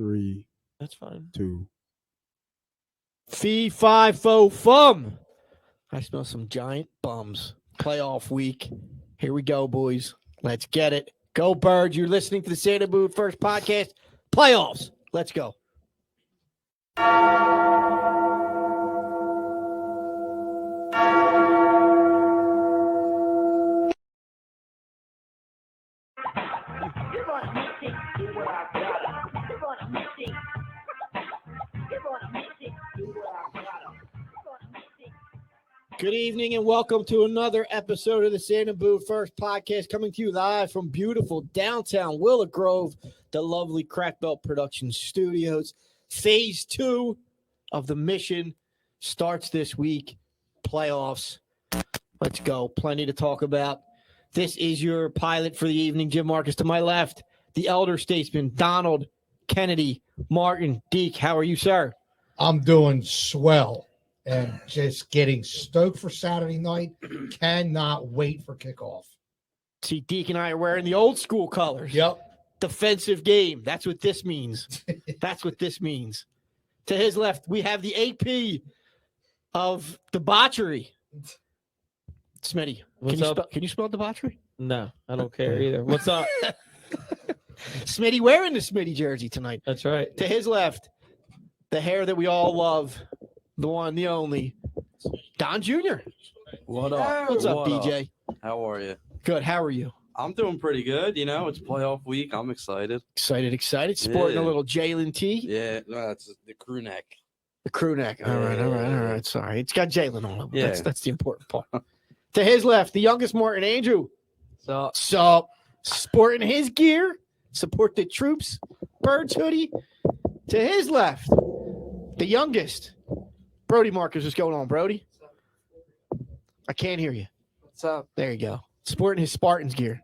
3, That's fine. 2. Fee, fi, fo, fum. I smell some giant bums. Playoff week. Here we go, boys. Let's get it. Go Birds. You're listening to the Santa Boot First Podcast. Playoffs. Let's go. Good evening and welcome to another episode of the Santa Boot First Podcast, coming to you live from beautiful downtown Willow Grove, the lovely Crack Belt Production Studios. Phase 2 of the mission starts this week. Playoffs. Let's go. Plenty to talk about. This is your pilot for the evening. Jim Marcus to my left. The elder statesman, Donald Kennedy Martin. Deke, how are you, sir? I'm doing swell and just getting stoked for Saturday night. Cannot wait for kickoff. See, Deke and I are wearing the old school colors. Yep. Defensive game. That's what this means. That's what this means. To his left, we have the AP of debauchery. Smitty, can you spell debauchery? No, I don't care either. What's up? Smitty wearing the Smitty jersey tonight. That's right. To his left, the hair that we all love, the one, the only, Don Jr. What up? What's up, What DJ? How are you? Good. How are you? I'm doing pretty good. You know, it's playoff week. I'm excited. Excited. Sporting a Yeah. little Jalen tee. Yeah, no, that's the crew neck. The crew neck. All right. Sorry. It's got Jalen on it. Yeah. That's the important part. To his left, the youngest Martin Andrew. So sporting his gear, support the troops, Birds hoodie. To his left, the youngest, Brody Marcus. What's going on, Brody? I can't hear you. What's up? There you go. Sporting his Spartans gear.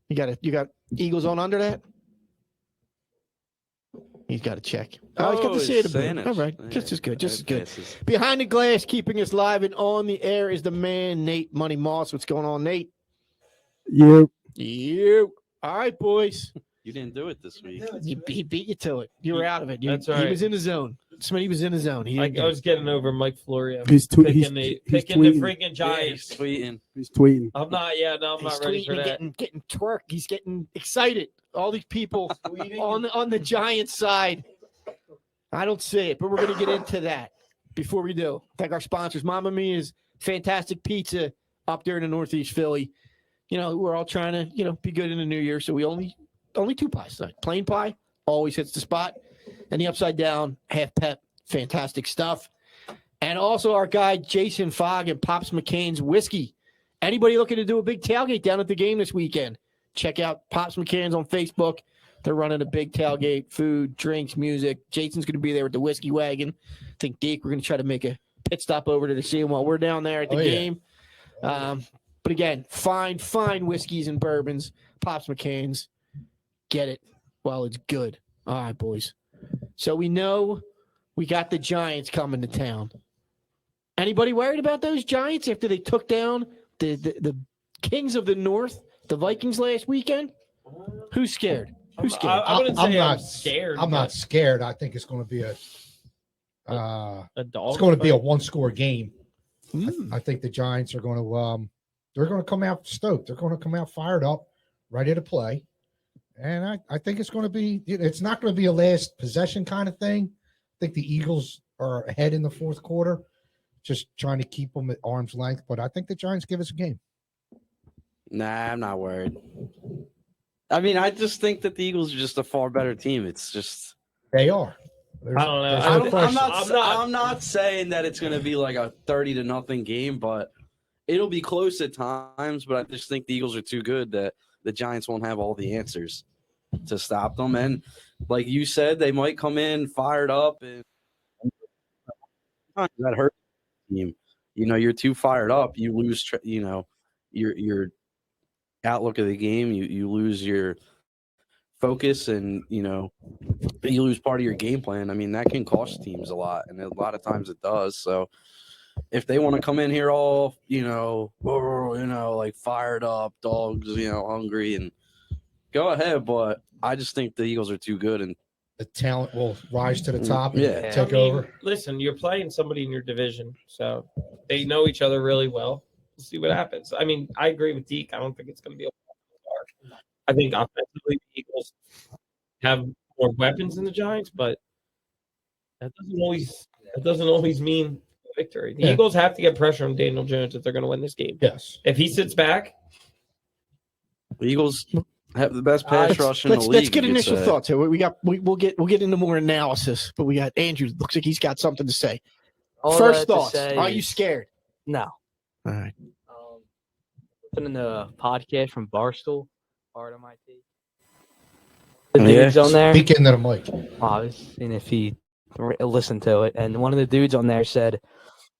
You got Eagles on under that? He's got to check. Oh, he's got the Santa boot. All right. Just as good. Behind the glass, keeping us live and on the air is the man, Nate Money Moss. What's going on, Nate? You. All right, boys. You didn't do it this week. He beat you to it. You were out of it. That's right. He was in the zone. Smitty was in the zone. I was getting over Mike Florio. He's picking the freaking Yeah, Giants. he's tweeting. He's tweeting. I'm not ready for that. Getting twerk. He's getting excited. All these people on the Giants side. I don't see it, but we're going to get into that before we do. Thank our sponsors. Mamma Mia's fantastic pizza up there in the Northeast Philly. You know, we're all trying to, be good in the new year, so we only 2 pies tonight. Plain pie always hits the spot, and the upside down half pep, fantastic stuff. And also our guy Jason Fogg and Pops McCain's whiskey. Anybody looking to do a big tailgate down at the game this weekend? Check out Pops McCain's on Facebook. They're running a big tailgate, food, drinks, music. Jason's going to be there with the whiskey wagon. I think, Deke, we're going to try to make a pit stop over to see him while we're down there at the game. But again, fine whiskeys and bourbons. Pops McCain's. Get it while it's good. All right, boys. So we know we got the Giants coming to town. Anybody worried about those Giants after they took down the Kings of the North, the Vikings last weekend? Who's scared? Who's scared? I wouldn't say I'm not scared. I'm not scared. I think it's going to be a dog. it's going to be a one-score game. Mm. I think the Giants are going to they're going to come out stoked. They're going to come out fired up, ready to play. And I think it's going to be, it's not going to be a last possession kind of thing. I think the Eagles are ahead in the fourth quarter, just trying to keep them at arm's length. But I think the Giants give us a game. Nah, I'm not worried. I mean, I just think that the Eagles are just a far better team. It's just They are. I don't know. I'm not saying that it's going to be like a 30-0 game, but it'll be close at times. But I just think the Eagles are too good that the Giants won't have all the answers to stop them. And like you said, they might come in fired up, and that hurts the team. You're too fired up. You lose, your outlook of the game. You lose your focus, and you lose part of your game plan. I mean, that can cost teams a lot, and a lot of times it does. So if they want to come in here all, like fired up, dogs, hungry, and go ahead. But I just think the Eagles are too good, and the talent will rise to the top and Yeah. take over. Listen, you're playing somebody in your division, so they know each other really well. We'll see what happens. I mean, I agree with Deke. I don't think it's going to be a far. I think offensively, the Eagles have more weapons than the Giants, but that doesn't always mean victory. The Eagles have to get pressure on Daniel Jones if they're going to win this game. Yes. If he sits back, The Eagles have the best pass rush in the league. Let's get you could initial say. thoughts here. We'll get into more analysis, but we got Andrew. Looks like he's got something to say. All First I have thoughts. to say Are you is- scared? No. All right. Listening to the podcast from Barstool, part of my team. The Yeah. dudes on there. Speak into the mic. I was seeing if he listened to it, and one of the dudes on there said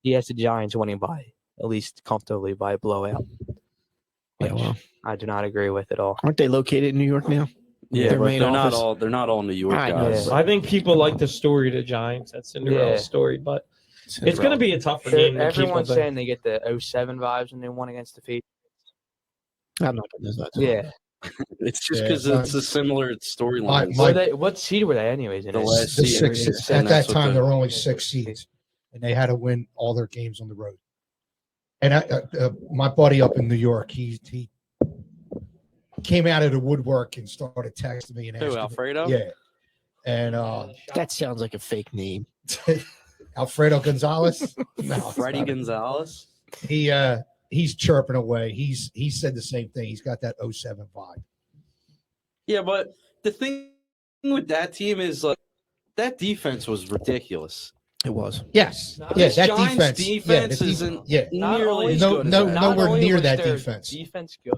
he has the Giants winning by at least comfortably by a blowout. Yeah, well, I do not agree with at all. aren't they located in New York now? Yeah, Their but main they're not office? all. They're not all New York I know. guys. Yeah. I think people like the story of the Giants. That Cinderella Yeah. story, but it's going to be a tougher game. to keep Everyone's up with. saying they get the 07 vibes when they won against the Patriots. I'm not going to Yeah. It's just Yeah, because it's a similar storyline. My- What seed were they anyways? In The it? last The seed. six, And at that that's what time, the- there were only 6 seeds, and they had to win all their games on the road. And my buddy up in New York, he came out of the woodwork and started texting me and Who, asking, Alfredo? yeah, and That sounds like a fake name. Alfredo Gonzalez, no, Freddie it's not. Gonzalez. He's chirping away. He said the same thing. He's got that 07 vibe. Yeah, but the thing with that team is like that defense was ridiculous. It was. Yes, Not yeah, This that Giants defense. defense the isn't yeah. Not nearly only- as No- good as no- that. Not nowhere only near was that their defense. Defense good.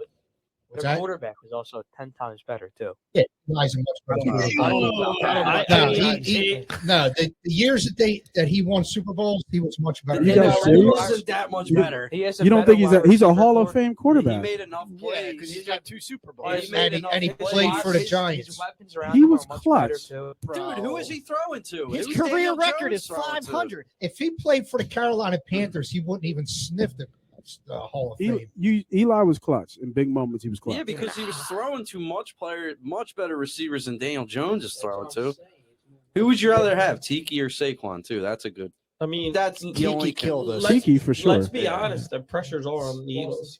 What's Their that? quarterback was also 10 times better too. Yeah, guys are much better. I don't know about that. No, the years that he won Super Bowls, he was much better. You Yeah, guys no, serious? he wasn't that much better. He has You don't think he's a Hall of Fame He quarterback? made enough plays. he's got 2 Super Bowls. And he played for the Giants. He was clutch. Dude, who is he throwing to? His Who's career Daniel record Jones is throwing to? 500. If he played for the Carolina Panthers, he wouldn't even sniff the Hall of Fame. Eli was clutch in big moments. He was clutch. Yeah, because he was throwing to much better receivers than Daniel Jones is throwing to. Who would you rather have, Tiki or Saquon? Too. That's a good. I mean, That's the only killed us. Tiki for sure. let's be honest. The pressures are on the Eagles.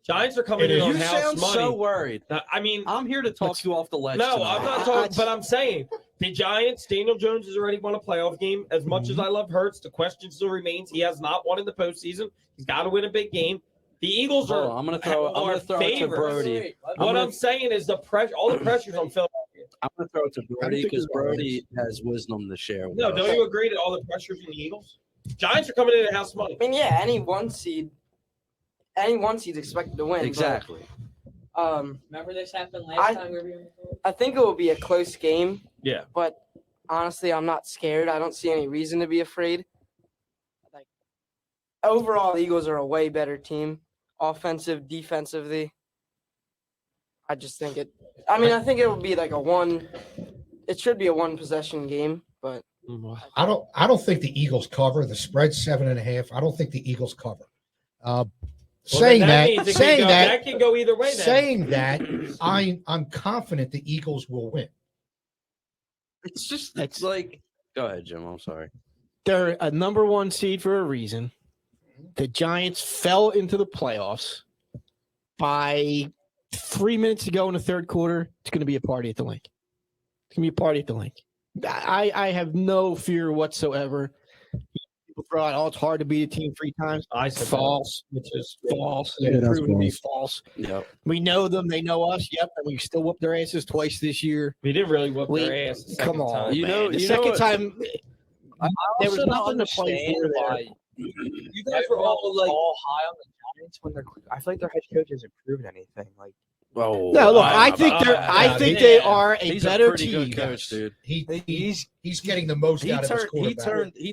Giants are coming in You on house sound money. so worried. I mean, I'm here to talk you off the ledge. no, tonight. I'm not talking. But I'm saying the Giants. Daniel Jones has already won a playoff game. As much as I love Hurts, the question still remains: he has not won in the postseason. He's got to win a big game. The Eagles Hold are. on, I'm gonna throw it to favorites. Brody. What I'm saying is the pressure. All the pressure's on Philadelphia. I'm gonna throw it to Brody think because you're right. Brody has wisdom to share. With No, us. don't you agree that all the pressure's on the Eagles? Giants are coming in at house money. I mean, yeah, any one seed's expected to win. but, Exactly. Remember this happened last time we were here? I think it will be a close game. Yeah. But honestly, I'm not scared. I don't see any reason to be afraid. Like overall, the Eagles are a way better team, offensive, defensively. I just think it. I mean, I think it will be like It should be a 1-possession game, but I don't think the Eagles cover. The spread's 7.5. I don't think the Eagles cover. Saying means it that can go either way. Then. saying that, I'm confident the Eagles will win. It's just That's- like. Go ahead, Jim. I'm sorry. They're a number 1 seed for a reason. The Giants fell into the playoffs by 3 minutes to go in the third quarter. It's going to be a party at the link. It's going to be a party at the link. I have no fear whatsoever. People throw out, it's hard to beat a team 3 times. I said False. which is False. Yeah, It's that's proven to be false. false. Yep. We know them. They know us. Yep. And we still whooped their asses twice this year. We didn't really whoop their ass. The second Come on, time. You man. know- the you know second what- time, there was also don't nothing to play understand for there. why You guys were all like, all high on the Giants when I feel like their head coach hasn't proven anything. Like Oh, No, look, I- I think yeah, they are a he's better a pretty team. good coach, dude. He's getting the most He out of his quarterback.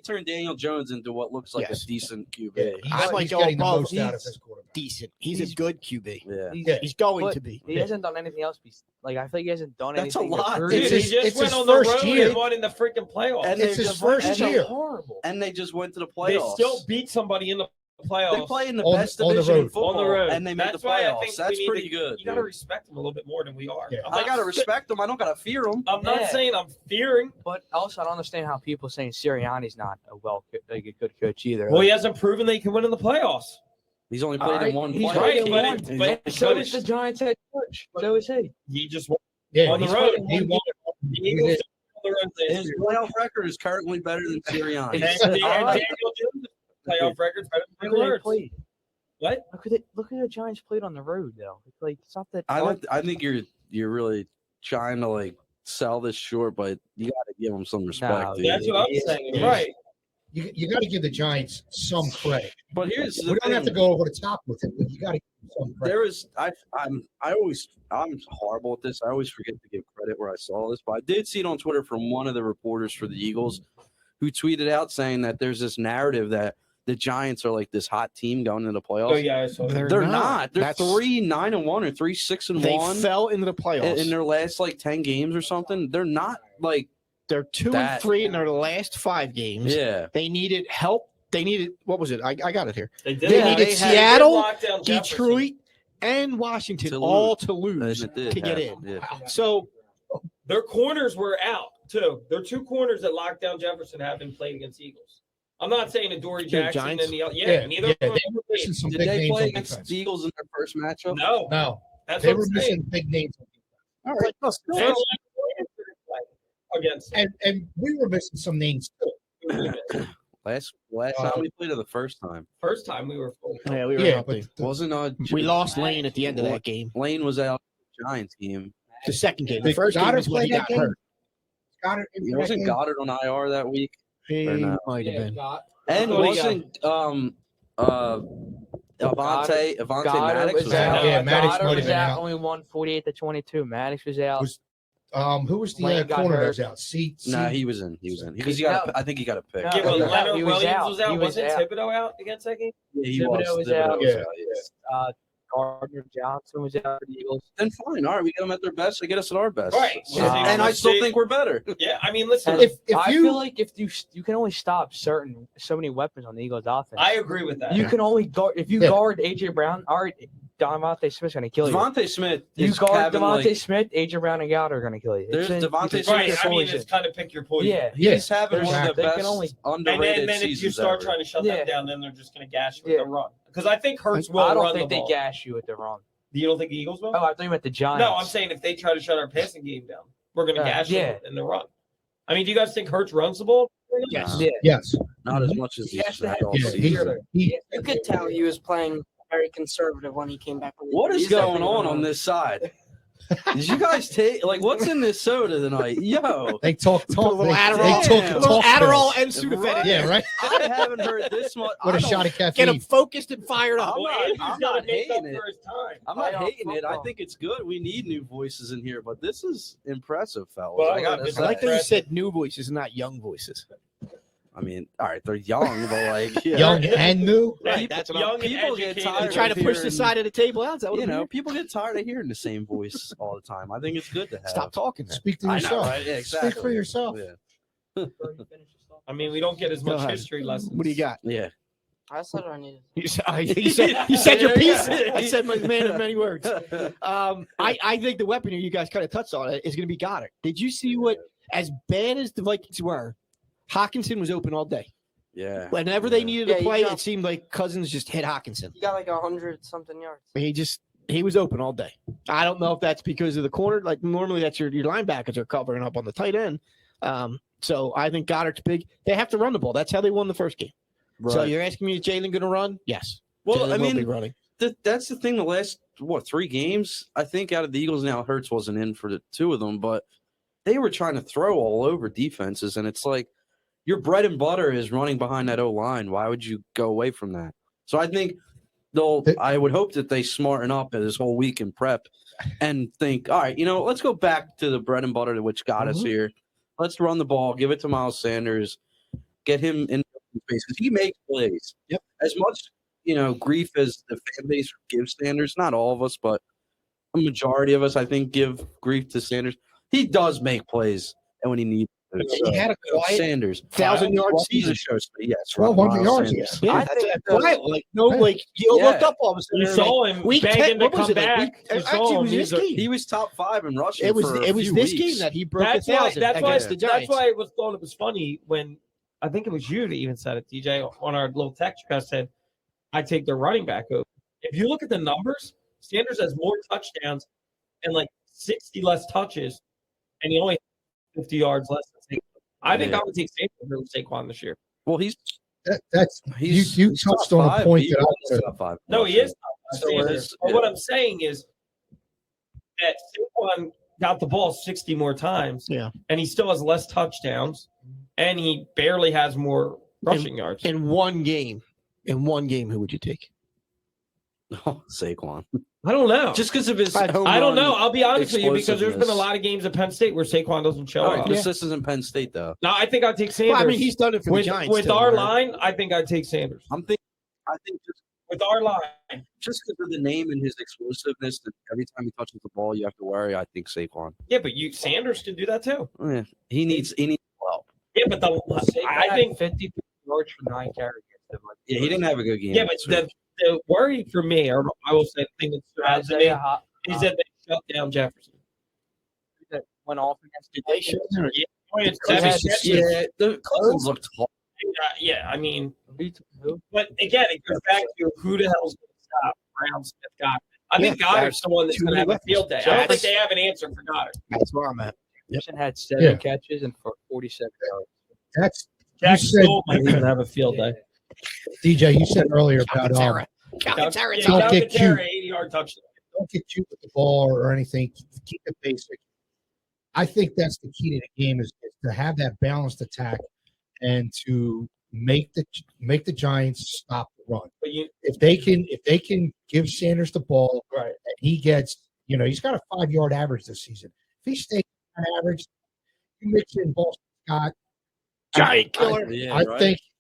turned Daniel Jones into what looks like Yes. a decent QB. Yeah, I might he's go getting the above. most out of He's his quarterback. decent. He's a good QB. Yeah. Yeah. He's going But to be. he hasn't done anything else. Like I feel like he hasn't done That's a anything. to lot. prove dude, It's he his- just it's went his on the first road year. and won in the freaking playoffs. And It's they his just- first and year. Horrible. And they just went to the They playoffs. still beat somebody in the playoffs. They play in the On- best on the division in road. football, on the road, and they make That's the why I playoffs. think That's we need pretty to, good. You got to dude. respect them a little bit more than we are. Yeah. I'm I not gotta sa- respect them. I don't gotta fear them. I'm not Yeah. saying I'm fearing. But also, I don't understand how people saying Sirianni's not a good coach either. Well, he hasn't proven that he can win in the playoffs. He's only All played right, in one he's playoff right, game. but and he's only so played- is the Giants head coach. So is he. He just won Yeah, on the he's road. playing- he won. The Eagles just won on the road last His year. playoff record is currently better than Sirianni. And He's- Daniel all right. Jones' playoff record's better than Look who they Lillard's. played. What? Look who the Giants played on the road though. It's like it's not that. I think you're really trying to like sell this short, but you got to give him some respect. No, dude. That's what I'm saying. Yes. Right. You got to give the Giants some credit. But here's the We don't have to thing. go over the top with it, but you got to give them some credit. There is I'm horrible at this. I always forget to give credit where I saw this, but I did see it on Twitter from one of the reporters for the Eagles who tweeted out saying that there's this narrative that the Giants are like this hot team going into the playoffs. Oh yeah, I saw that. They're They're not. They're That's- 3-9-1 or 3-6-1 They fell into the playoffs. in their last like 10 games or something. They're not like They're 2-3 in their last 5 games. yeah. They needed help. They needed what was it? I got it here. They did. They that. needed had Seattle, good lockdown Jefferson. Detroit, and Washington To all lose. to lose And it did to get happen, in. yeah. So Their corners were out too. Their 2 corners that locked down Jefferson have been played against Eagles. I'm not saying Adoree Jackson Giants? and the neither Yeah, of them they were were missing some Did big they names play on against defense. the Eagles in their first matchup? No, No, that's they what were I'm saying. missing big names. all right, And first, against them. And we were missing some names too. Last time we played it the first time. First time we were full. yeah, we were Yeah, healthy. but Wasn't We lost Lane at the end of that game. Lane was out of the Giants game. The second game. The Did first game Goddard is when he play got that game? hurt. Goddard, It wasn't Goddard on IR that week. He Or no? might have been. And thought he wasn't Avante Goddard Maddox was was out. out. Yeah, Maddox Goddard might have was been out. out. Only won 48-22. Maddox was out. Was- who was the Lane got corner that hurt. was out? Nah, he was in. Because I think he got a pick. No, Yeah, but he was Leonard out. He was Williams out. was out. He was Wasn't out. Thibodeau out against that game? Yeah, he Thibodeau was Thibodeau out. was Yeah. yeah. Gardner Johnson was out for the Eagles. Then fine. All right, we get them at their best. They get us at our best. Right. And I still think we're better. Yeah, I mean, listen. If I you feel like if you can only stop so many weapons on the Eagles offense. I agree with that. You can only guard if you Yeah. guard AJ Brown. All right, Devontae Smith's gonna kill you. Devontae Smith You is guard having, Devontae like, Smith, AJ Brown, and Goddard are gonna kill you. There's It's- Devontae it's Smith. Right. just I mean, poison. it's kind of pick your poison. Yeah, He's having There's- one of the they can best only- And underrated then if you seasons start ever. trying to shut Yeah. them down, then they're just going to gash you with Yeah. the run. Because I think Hurts will I don't run think the they ball. gash you with the run. You don't think the Eagles will? Oh, I thought you meant the Giants. No, I'm saying if they try to shut our passing game down, we're going to gash yeah. them in the run. I mean, do you guys think Hurts runs the ball? Yes. Yeah. yes, Not as much as He has he's to have- all yeah, season. he You could tell he was playing very conservative when he came back. What is He's going definitely on this side? Did you guys take what's in this soda tonight? Yo, they talk. Put a little They Adderall, took Damn. a little talk Adderall pills. and Sudafed. Yeah, right. I haven't heard this much. With I a don't- shot of Get caffeine. him focused and fired up. Well, not- Andrew's I'm got to not make up hating for his time. I'm not Playoff hating it. I football. think it's good. We need new voices in here, but this is impressive, fellas. Well, I got to it's I like that you impressive. said new voices, not young voices. I mean, all right, they're young, but like, yeah. Young and new. Right, People- that's what young I'm people get educated. tired You of trying to push the hearing- side of the table out? Is that what You I'm know, hearing? people get tired of hearing the same voice all the time. I think it's good to have. Stop talking. Then. Speak to I know, yourself. right? Yeah, exactly. Speak for yourself. Yeah. I mean, we don't get as Go much ahead. history lessons. What do you got? Yeah. I said what I needed. You said your piece. I said my man of many words. I think the weapon here, you guys kind of touched on it, is going to be Goddard. Did you see what, as bad as the Vikings were, Hawkinson was open all day. Yeah. Whenever they needed Yeah, to he play, it jumped. seemed like Cousins just hit Hawkinson. He got like 100-something yards. He was open all day. I don't know if that's because of the corner. Like normally that's your linebackers are covering up on the tight end. So I think Goddard's big. They have to run the ball. That's how they won the first game. So Right. you're asking me, is Jalen going to run? Yes. Well, Jalen I will be mean, running. that's the thing. The last 3 games, I think out of the Eagles now, Hurts wasn't in for the 2 of them, but they were trying to throw all over defenses, and it's like your bread and butter is running behind that O line. Why would you go away from that? So I think I would hope that they smarten up this whole week in prep and think, all right, let's go back to the bread and butter which got us here. Let's run the ball, give it to Miles Sanders, get him in space because he makes plays. Yep. As much grief as the fan base gives Sanders, not all of us, but a majority of us, I think, give grief to Sanders. He does make plays, and when he needs He had a quiet Sanders. 1,000-yard Well, he's season. a show, yes. 1,200 Miles yards. Sanders. Yeah, I that's think quiet. Like no, like you Yeah. looked up all of a sudden. You they're saw like, him week 10, begging to what was come it, like, back. You actually, saw it him. was this game. He was top 5 in rushing It was for a it was few this weeks. game that he broke That's 1,000 why. against the Giants. That's why I was thought it was funny when I think it was you that even said it, DJ, on our little text. You guys said, "I take their running back over." If you look at the numbers, Sanders has more touchdowns and like 60 less touches, and he only has 50 yards less than Saquon. I think I would take Sanders over Saquon this year. Well, he's you touched top on a five. point He that I was said. top 5. No, he is. So Sanders. But what I'm saying is that Saquon got the ball 60 more times, and he still has less touchdowns, and he barely has more rushing yards. In one game, who would you take? Oh, Saquon. I don't know. Just because of his I don't know. I'll be honest with you because there's been a explosiveness. lot of games at Penn State where Saquon doesn't show All up. right, this isn't Penn State though. No, I think I'd take Sanders. Well, I mean, he's done it for with, the Giants. with too, our right? line, I think I'd take Sanders. I think just With our line. just because of the name and his explosiveness, that every time he touches the ball, you have to worry. I think Saquon. Yeah, but Sanders can do that too. Yeah, he needs help. Yeah, but I think 50 yards for 9 carries. Yeah, he didn't have a good game. Yeah, but the worry for me, or I will say the thing that stood out to me, is that they shut down Jefferson. That went off against Did they shut down? The Cousins looked tall. Yeah, I mean, but again, it goes back to who the hell's going to stop Brown, Smith, Goddard. I think Goddard's the one that's going to have a field day. I don't think they have an answer for Goddard. That's where I'm at. Jefferson had 7 catches and for 47 yards. That's Jack you said, Stoll might even have a field day. DJ. You said earlier about Calcaterra. Don't get cute. 80-yard touchdown. don't get cute with the ball or anything. Keep it basic. I think that's the key to the game is to have that balanced attack and to make the Giants stop the run. But If they can give Sanders the ball, right, and he gets, he's got a 5-yard average this season. If he stays on average, you mix in Boston Scott, Giant killer.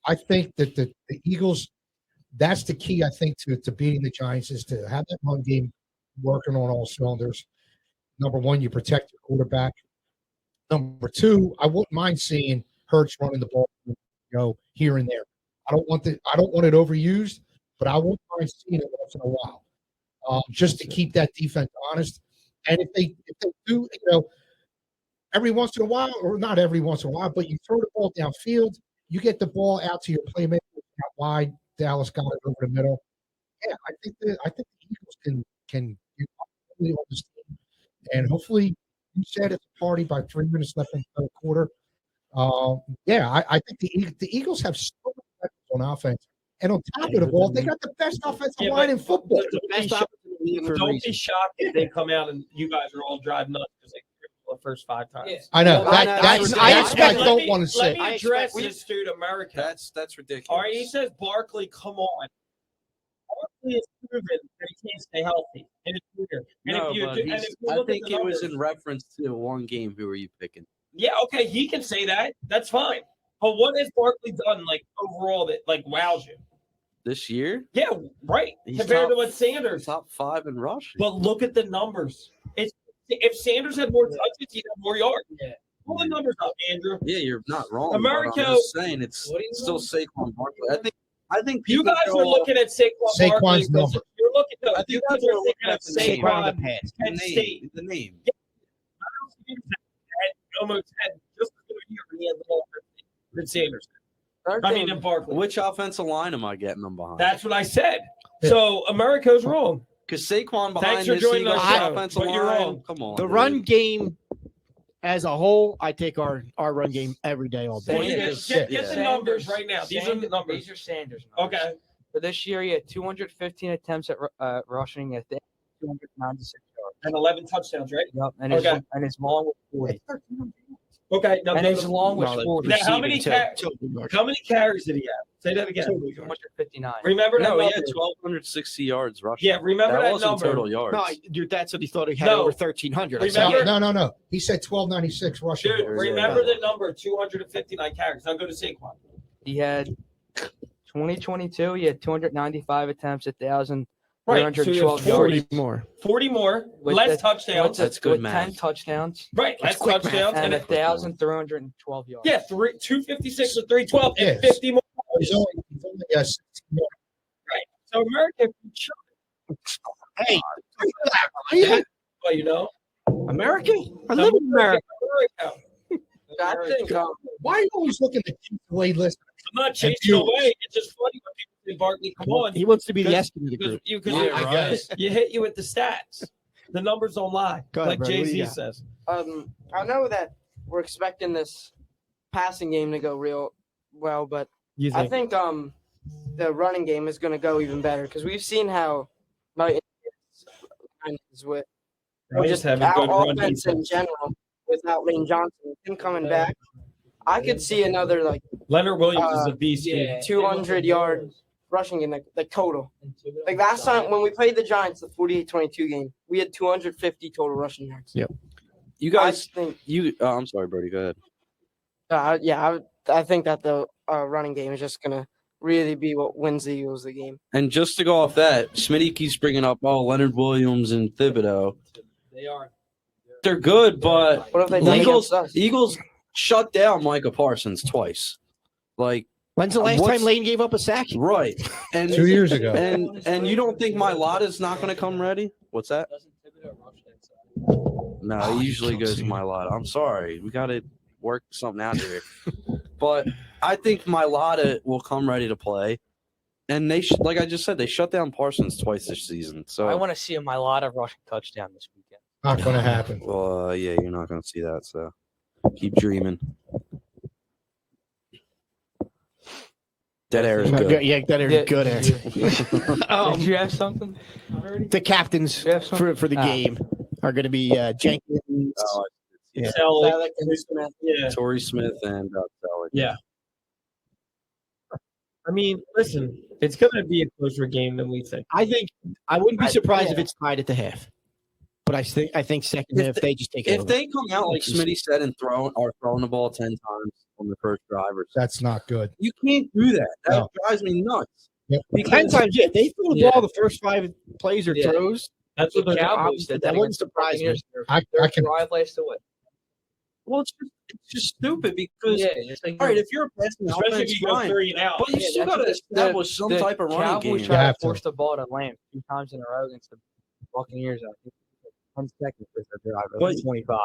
I think that the Eagles, that's the key, I think, to beating the Giants is to have that run game working on all cylinders. Number one, you protect your quarterback. Number two, I wouldn't mind seeing Hurts running the ball, here and there. I don't want it overused, but I wouldn't mind seeing it once in a while, just to keep that defense honest. And if they do, every once in a while, or not every once in a while, but you throw the ball downfield, you get the ball out to your playmaker out wide. Dallas got it over the middle. Yeah, I think the Eagles can really understand, and hopefully, you said it's a party by 3 minutes left in the third quarter. I think the Eagles have so much weapons on offense, and on top of the ball, they got the best offensive line in football. Don't be shocked if they come out and you guys are all driving nuts because they the first 5 times. Yeah. I know. That's what I don't want to say. Let me address this dude, America. That's ridiculous. All right, he says Barkley, come on. Barkley is proven that he can't stay healthy. And it's weird. I think it was in reference to one game. Who are you picking? Yeah, okay, he can say that. That's fine. But what has Barkley done, overall, that, wows you? This year? Yeah, right. He's compared to what Sanders. Top 5 in rushing. But look at the numbers. If Sanders had more touches, he'd have more yards. Yeah. Pull the numbers up, Andrew. Yeah, you're not wrong. America, I'm just saying it's still Saquon Barkley. I think you guys are looking at Saquon's Barkley. Number. You're looking at. I think you guys are looking at Saquon. Penn State. The name. Almost had just as good a year when he had the ball than Sanders. And Barkley. Which offensive line am I getting them behind? That's what I said. So America's wrong. Because Saquon behind Thanks for his joining Eagles us, offensive but line. you're wrong. Come on. The run game as a whole, I take our run game every day, all Well, day. get the numbers right now. These are the numbers. These are Sanders numbers. Okay. For this year, he had 215 attempts at rushing at 296 yards. And 11 touchdowns, right? Yep. And his long was 40. Okay. Now, And his long was 40. Now, how many carries did he have? Say that again. 259. Remember that No, he number? had 1,260 yards rushing. Yeah, remember that wasn't number. total yards. No, that's what he thought he had No. over 1,300. Remember- No. He said 1296 rushing. Dude, yards. remember the number 259 carries. Now go to Saquon. He had 2022. He had 295 attempts at 1,000 Right. So you have 312 yards. 40 more. 40 more, With less the- touchdowns. That's good with math. 10 touchdowns Right, less quick math. touchdowns. and And 1,312 yards. yeah, 256 to 312 and Yes. 50 more. He's only yes. Right. So America, if you show Hey, well, you know, America? I live in America. America. I think Why are you always looking at the way list? I'm not chasing viewers. away. It's just funny when people say, Barkley, come on. He wants to be the Because- Eskimo Because group. you could Yeah, I guess. you hit you with the stats. The numbers don't lie, Go ahead, like Brad, what do Jay-Z you got? says. I know that we're expecting this passing game to go real well, but You I think the running game is going to go even better because we've seen how my is with just have a our good run offense in defense. general without Lane Johnson him coming back. I could see another like Leonard Williams is a beast. Yeah. 200-yard rushing in the total. Like last time when we played the Giants, the 48-22 game, we had 250 total rushing yards. Yep. You I guys, think, I'm sorry, Brody. Go ahead. I think that the running game is just gonna really be what wins the Eagles the game. And just to go off that, Smitty keeps bringing up, Leonard Williams and Thibodeau. They are. They're good, but What have they done Eagles against us? Eagles shut down Micah Parsons twice. Like, When's the last What's- time Lane gave up a sack? right. And 2 years ago. and you don't think Mailata's not going to come ready? What's that? Doesn't Thibodeau rush that side? No, Oh, he you usually can't goes see to it. Mailata. I'm sorry. We got to work something out here. But I think Mailata will come ready to play. And they, like I just said, they shut down Parsons twice this season. So, I want to see a Mailata rushing touchdown this weekend. Not going to happen. yeah, you're not going to see that. So, keep dreaming. Dead air is good. Yeah, that is Yeah. good. Aaron. Did you have something? The captains You have something? for the game are going to be Jenkins. Yeah. Sell Yeah. Torrey Smith and Selleck. Yeah. I mean, listen, it's going to be a closer game than we think. I think I wouldn't be surprised if yeah. it's tied at the half. But I think second If half they just take it If over. they come out like Smitty said and throwing the ball 10 times on the first drive, or That's not good. you can't do that. That No. drives me nuts. Yep. 10 times, yeah. They threw the Yeah. ball the first 5 plays or Yeah. throws. That's what The they're Cowboys did that that wouldn't against the surprise me. Buccaneers. I can. Drive last to win. Well, it's just stupid because Yeah, it's like all right, if you're a passing especially offense, if you go fine, 3 and out. but you Yeah, still that's got to what establish some the type of running Cowboys game. You tried have to to. force the ball to Lamb 2 times in a row against the Buccaneers. I think 10 seconds with their drive. It was But- 25.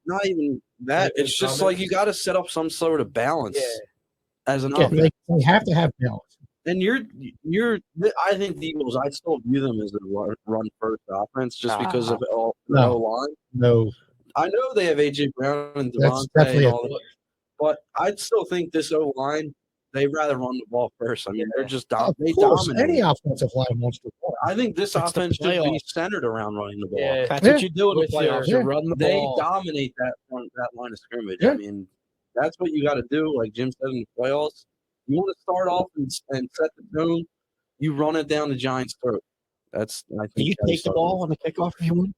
Not even that. Yeah, It's just comment. like you got to set up some sort of balance Yeah. as an Yeah, offense. they have to have balance. And I think the Eagles, I still view them as a run first offense just because of all the No. line. No, I know they have AJ Brown and That's Devontae definitely and a- all that, but I still think this O line, they'd rather run the ball first. I mean, they're just of they course, dominate. any offensive line wants to run. I think this It's the offense should be playoffs. centered around running the ball. Yeah. That's Yeah. what you do in the With playoffs. your- You run the They ball. dominate that line of scrimmage. Yeah. I mean, that's what you got to do. Like Jim said in the playoffs, you want to start off and set the tone. You run it down the Giants' throat. I Do think you that's take the ball on the kickoff if you want?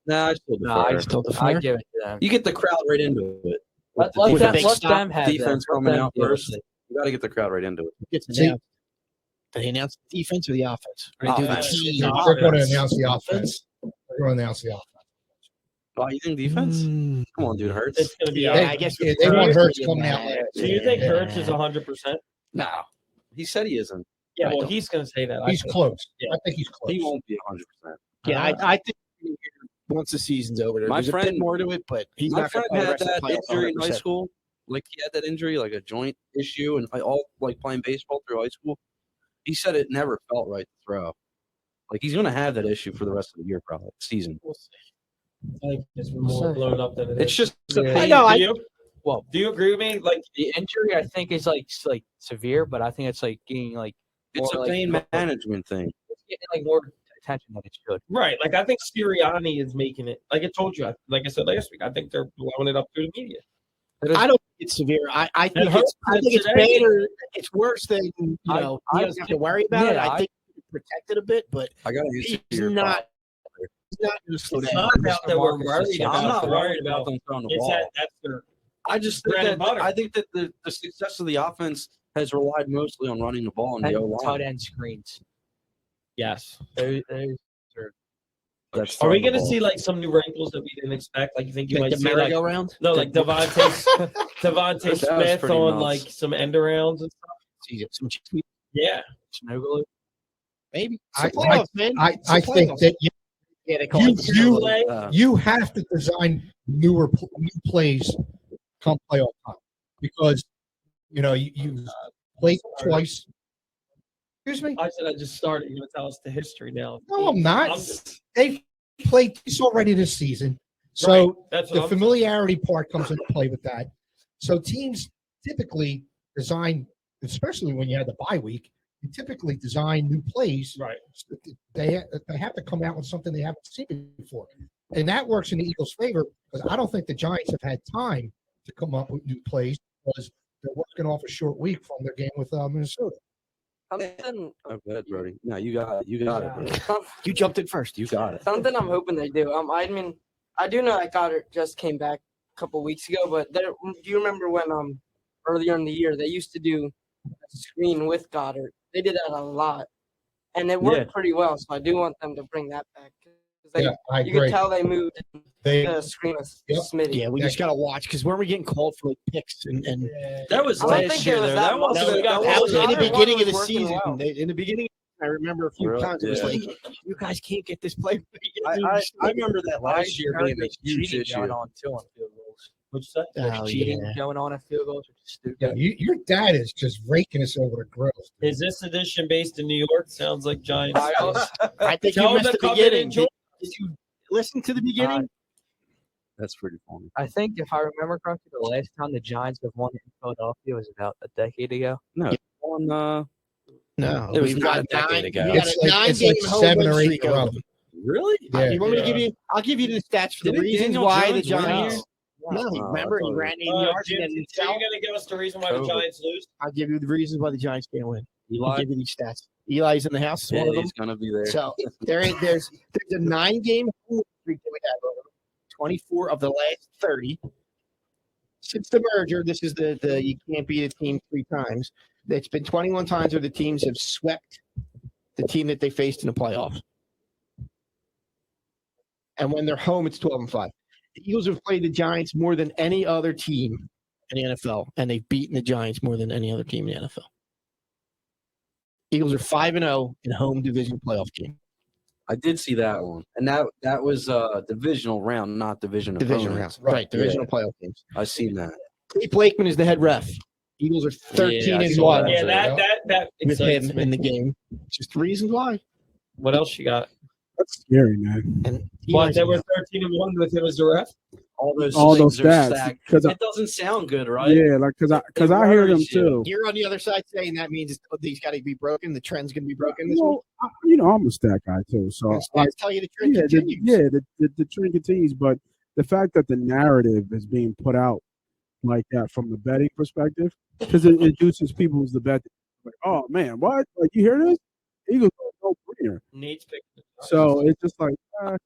Nah, I still No, I defer. just Still I defer? give it to them. You get the crowd right into it. Let with them, a big let stop, them have defense that. Let coming them out deal with first. it. You got to get the crowd right into it. Gets See- announced. Did they announce the defense or the offense? Or they do the Offense. team? No, They're going to offense. announce the offense. They're going to announce the offense. Oh, you think defense? Mm. Come on, dude, Hurts. It's going to be Yeah, out. I guess Yeah, they want Hurts coming out. Yeah. So you think Hurts is 100%? No, he said he isn't. Yeah, I well, don't. he's going to say that. I He's think. close. Yeah. I think he's close. He won't be 100%. Yeah, I think once the season's over, My there's a friend- bit more to it, but he's My not going friend to had that play injury in high 100%. school. Like he had that injury, like a joint issue, and all like playing baseball through high school. He said it never felt right to throw. Like he's gonna have that issue for the rest of the year, probably season. We'll see. I think it's more blown up than it It's is. just It's a I pain. know, Do you? Well, Do you agree with me? Like, the injury I think is like severe, but I think it's like getting like it's a more, like, pain management thing. it's getting like more attention than it should. right. Like, I think Sirianni is making it. Like I told you, like I said last week, I think they're blowing it up through the media. I don't think it's severe. I think Hurts it's today. better. It's worse than you know. He doesn't have to worry about it. Yeah, I think he's protected a bit, but I got to answer he's your not. He's not going to slow It's down. not about that we're worried I'm about. I'm not They're worried about them throwing the It's ball. that's their I just bread think and that butter. I think that the success of the offense has relied mostly on running the ball and the O And tight line. end screens. Yes. That's Are we going to throwable. see like some new wrinkles that we didn't expect? Like you think you Like might the see like merry-go-round? no, like Devontae That was Smith pretty on nuts. like some end arounds and stuff. Some Yeah. maybe. I- It's the playoffs, man. I It's the think playoffs. that Yeah, they call you, it you, Play. you have to design new plays come playoff time because you played twice. Excuse me. I said I just started. You're going to tell us the history now. No, I'm not. I'm just- They've played twice already this season, so Right. That's what the I'm familiarity part comes into play with that. So teams typically design, especially when you have the bye week, you typically design new plays. right. They have to come out with something they haven't seen before, and that works in the Eagles' favor because I don't think the Giants have had time to come up with new plays because they're working off a short week from their game with Minnesota. Something, Oh, go ahead, Brody. No, you got it. You got it, bro. You jumped in first. You got it. something I'm hoping they do. I mean, I do know that Goddard just came back a couple weeks ago, but do you remember when earlier in the year they used to do a screen with Goddard? They did that a lot, and it worked pretty well. So I do want them to bring that back. 'Cause they, Yeah, I you could agree. tell they moved They the screen a Yep. smitty. Yeah, we just gotta watch because weren't we getting called for like picks and That was I don't last think year, it was though. that That much. wasn't. No, that was in the Goddard beginning of was the working season. well. In the beginning, I remember a few Really? times it was Yeah. like, "You guys can't get this play." I remember that last year being a huge Cheating issue. going on too on field goals. What'd you say? Oh, Cheating yeah. going on at field goals, which is stupid. Yeah, your dad is just raking us over the grills. Is this edition based in New York? Sounds like Giants. I think Tell you them missed to the come in beginning. and join. Did you listen to the beginning? That's pretty funny. I think if I remember correctly, the last time the Giants have won in Philadelphia was about a decade ago. No, on No, It was we've not got a decade ago. We got It's a like- nine it's game like home 7 win or 8 streak in a row. over. really? Yeah. You want me to Yeah. give you? I'll give you the stats for the Didn't reasons Daniel why the Jones win Giants. here? No, Oh, remember I he thought ran 80 Jim, yards and then so you're himself. going to give us the reason why the COVID. Giants lose? I'll give you the reasons why the Giants can't win. I'll Eli. give you these stats. Eli's in the house. Is Yeah, one of them. he's gonna be there. So there's a 9-game streak that we have over 24 of the last 30 since the merger. This is the you can't beat a team 3 times. It's been 21 times where the teams have swept the team that they faced in the playoffs. And when they're home, it's 12-5. The Eagles have played the Giants more than any other team in the NFL, and they've beaten the Giants more than any other team in the NFL. Eagles are 5-0 in home division playoff game. I did see that one, and that was divisional round, not division opponents. Right, divisional playoff games. I seen that. Lee Blakeman is the head ref. Eagles are 13 I and saw 1 that. Yeah, that with excites him me. in the game. Just reasons why. What else you got? That's scary, man. And What, they were 13-1 with him as the ref? All those Those things are stats, stacked. 'cause It doesn't sound good, right? Yeah, like because I hear them worries you. too. you're on the other side saying that means these got to be broken. The trend's going to be broken this week. Well, I'm a stat guy too, so Stats like, tell you the trend yeah, continues. the trend continues, but the fact that the narrative is being put out like that from the betting perspective, because it induces people who's the bet. Like, oh man, what? Like you hear this? Eagles are no brainer. Nate's picking the Giants. So it's just like, I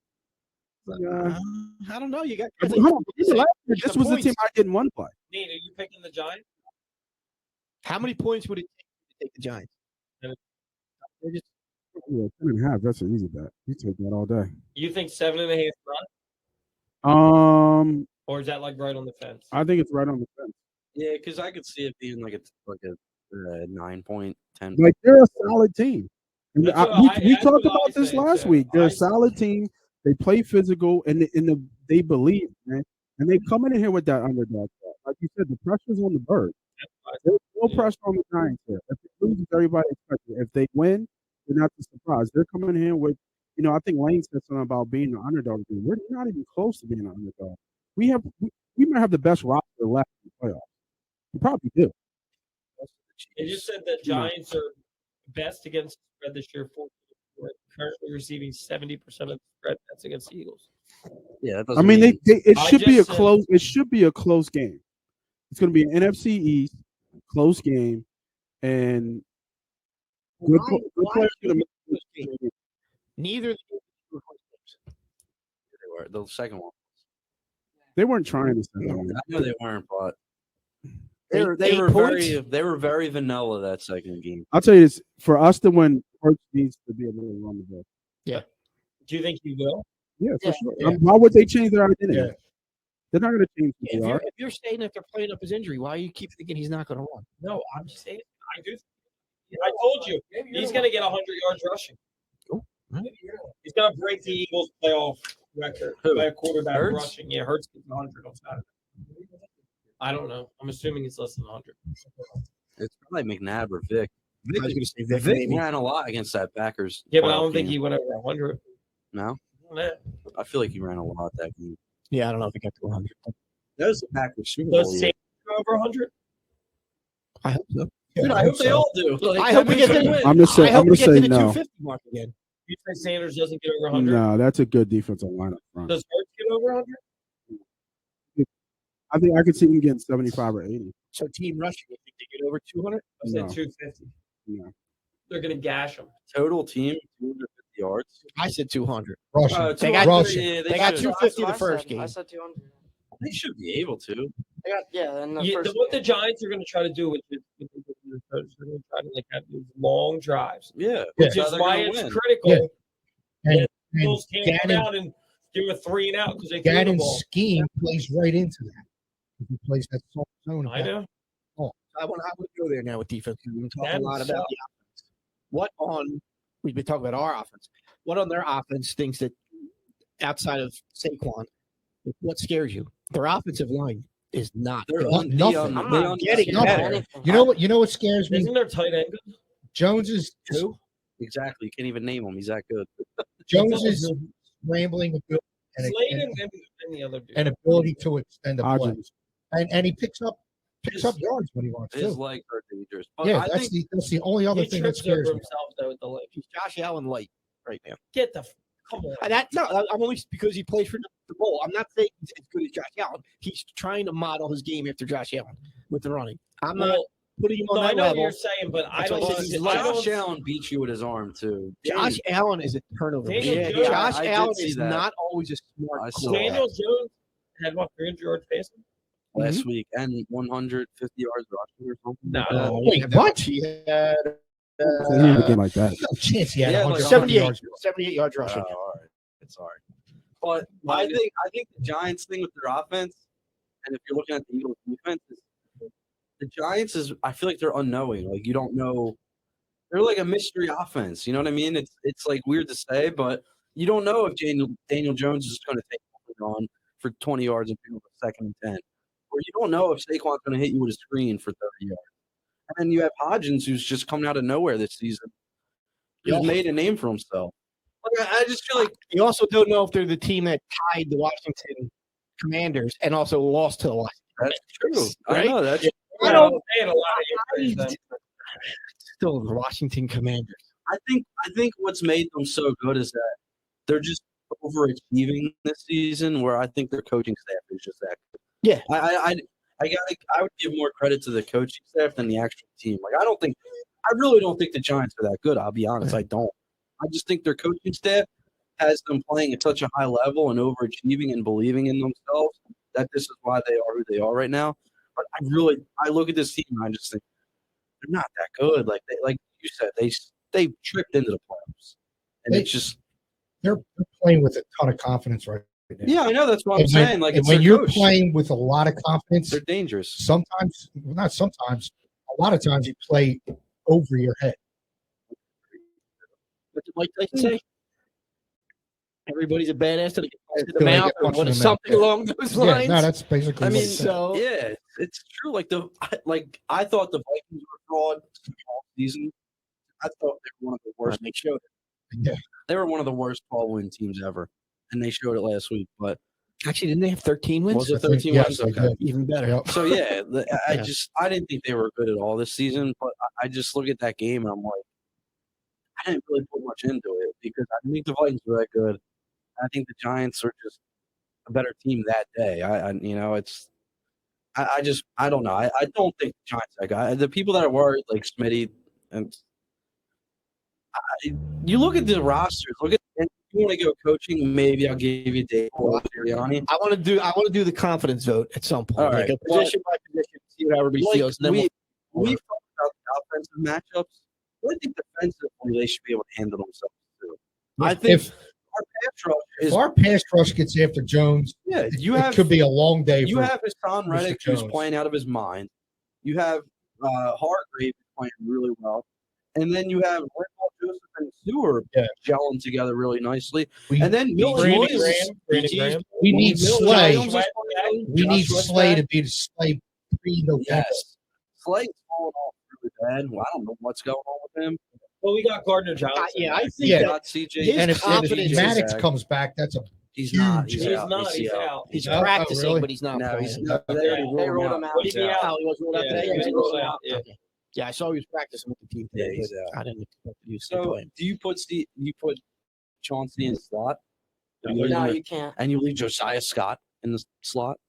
don't know. You got hold on, even last year, this was the team I didn't want to play. Nate, are you picking the Giants? how many points would it take to take the Giants? Yeah, 10.5. That's an easy bet. You take that all day. You think 7.5 run? Or is that like right on the fence? I think it's right on the fence. Yeah, because I could see it being like a 9-10. Like they're a solid team. And That's what we that's talked what I about this think, last too. week. They're I a solid team. They play physical and they believe, man. And they come in here with that underdog. Like you said, the pressure's on the Birds. There's no pressure on the Giants here. If they lose, everybody expects it. If they win, they're not surprised. They're coming in here with, I think Lane said something about being an underdog. We're not even close to being an underdog. We might have the best roster left in the playoffs. We probably do. They just said that Giants are best against the spread this year. Currently receiving 70% of the spread bets against the Eagles. Yeah, that I doesn't mean, mean it I should be a just said- close. It should be a close game. It's going to be an NFC East close game, and good players gonna make this game. Neither of the teams they were. The second one. They weren't trying to send them. I know they weren't, but Eight they were points? very vanilla that second game. I'll tell you this: for us to win coach needs to be able to run the ball. Do you think he will? Yeah, for Yeah. sure. Yeah. Why would they change their identity? Yeah. They're not going to change who If they you're, are. if you're saying that they're playing up his injury, why you keep thinking he's not going to run? No, I'm just saying. I do. I told you he's going to get 100 yards rushing. He's going to break the Eagles' playoff record by a quarterback Hurts? rushing. Yeah, Hurts gets 100 on Saturday. I don't know. I'm assuming it's less than 100. It's probably McNabb or Vic. I was going to say Vic, Vic maybe. ran a lot against that Packers. Yeah, but I playoff don't think game. he went over 100. No, I feel like he ran a lot that game. Yeah, I don't know if he got to 100. That was the Packers Super Does Bowl year. Saints go over 100? I hope so. Dude, I hope they all do. Like, I hope we get that to makes the, them I'm just I saying. I'm hope we going to get to say the no. 250 mark again. You say Sanders doesn't get over 100? No, that's a good defensive line up front. Does Hurts get over 100? I think I could see him getting 75 or 80. So team rushing, you think they get over 200? I said No. 250. No. They're going to gash him. Total team 250 yards. I said 200. Rushing. They got- Rushing. Yeah, they got should. 250 the That's what first I game. said 200. They should be able to. They got, yeah, in the Yeah, first what the game. Giants are going to try to do with it, they're going to try to like have these long drives, Yeah, which That's is how they're why gonna it's win. critical. Yeah. And, The and Bills can't come Gannon, out and do a 3 and out because they threw the Gannon's ball. scheme plays right into that. He plays that soft zone. I know. I want to go there now with defense. We've been talking a That lot sucks. about the offense. We've been talking about our offense. What on their offense thinks that outside of Saquon, what scares you? Their offensive line is not. They're good. on Nothing. the I'm they not on getting the- better. anything. You know what scares me? Isn't their tight end good? Jones is Exactly. You can't even name him. He's that good. Jones is scrambling ability Slade and the other dude. and ability to extend the play. Hodgins. And he picks up yards when he wants His to. legs are dangerous. But Yeah, I that's think the only other He thing that trips over scares me. himself though with the leg. He's Josh Allen light right now. Get the come on. I'm only because he plays for the bowl. I'm not saying he's as good as Josh Allen. He's trying to model his game after Josh Allen with the running. I'm not Well, putting him on no, I that know what level. you're saying, but I That's don't. what I said. see- He's I like don't Josh Allen beats you with his arm too. Josh Allen is a turnover. Daniel machine. Jones- Josh I did Allen see is that. not always a smart I saw quarterback. Daniel Jones had what 300 yards passing? last week and 150 yards rushing or something. No. Wait, what? He had So he had a game like that. No chance he had Yeah, 150 78, yards. 78 yards rushing. all right. It's all right. But I think the Giants thing with their offense, and if you're looking at the Eagles defense, the Giants is I feel like they're unknowing. Like you don't know, they're like a mystery offense. You know what I mean? It's like weird to say, but you don't know if Daniel Jones is going to take it on for 20 yards and pick up a 2nd and 10, or you don't know if Saquon's going to hit you with a screen for 30 yards. And then you have Hodgins, who's just coming out of nowhere this season, who's made a name for himself. Like I just feel like You also don't know if they're the team that tied the Washington Commanders and also lost to the Washington. that's true. I Right? know that's. I don't. They had a lot of injuries. then. Still the Washington Commanders. I think what's made them so good is that they're just overachieving this season. Where I think their coaching staff is just that good. Yeah. I would give more credit to the coaching staff than the actual team. Like I really don't think the Giants are that good. I'll be honest, I don't. I just think their coaching staff has them playing at such a high level and overachieving and believing in themselves that this is why they are who they are right now. But I look at this team and I just think they're not that good. Like you said, they tripped into the playoffs, and it's just They're playing with a ton of confidence right now. yeah, I know that's what I'm And when- saying. Like and it's when their you're coach. playing with a lot of confidence, They're dangerous. sometimes, not sometimes, a lot of times you play over your head. What did Mike Tyson say? Everybody's a badass till they get punched in the Till they mouth get or punched in the mouth, something yeah. along those Yeah, lines. no, that's basically I what mean, he said. so Yeah, it's true. I thought the Vikings were fraud all season. I thought they were one of the worst. they showed it. Yeah. They were one of the worst 12-win teams ever, and they showed it last week. But Actually, didn't they have 13 wins? was it I think- 13 yes, wins? they Okay. did. Even better. Yep. So yeah, Yeah. I didn't think they were good at all this season. But I just look at that game and I'm like, I didn't really put much into it because I didn't think the Vikings were that good. I think the Giants are just a better team that day. I don't know. I don't think the Giants are that guy. The people that are worried, like Smitty, and you look at the rosters. Look at and if you want to go coaching. Maybe I'll give you Dave or Sirianni. I want to do the confidence vote at some point. All like right. a position by position, see what everybody Like, feels. And then we've talked about the offensive matchups. I think defensively they should be able to handle themselves too. I think If Our pass rush if is our pass rush gets after Jones, yeah. You it have could be a long day. you for have Hassan Mr. Reddick who's Jones. playing out of his mind. You have Hargrave playing really well, and then you have Randall Joseph and Stewart gelling together really nicely. We, And then Milton Brandon Williams. Graham. Graham. we need Milton Slay. Williams is playing, We need Josh Slay Westbrook. to be the Slay pre-November. Yes. Slay's falling off really bad. Well, I don't know what's going on with him. Well, we got Gardner Johnson. I think Yeah. Got CJ. His And if confidence Maddox back. comes back, that's a He's not. huge- He's He's out. not. He's out. he's Oh, practicing, really? but he's not No, playing. he's not. They already They ruled rolled him him out. out. He's He's out. out. Oh, he was rolled out Yeah, today. he was rolled out, yeah. Okay. Yeah, I saw he was practicing with the team. Yeah, today, he's but out. I didn't expect you to So, play him. do you put Chauncey in the slot? No, you can't. And you leave Josiah Scott in the slot?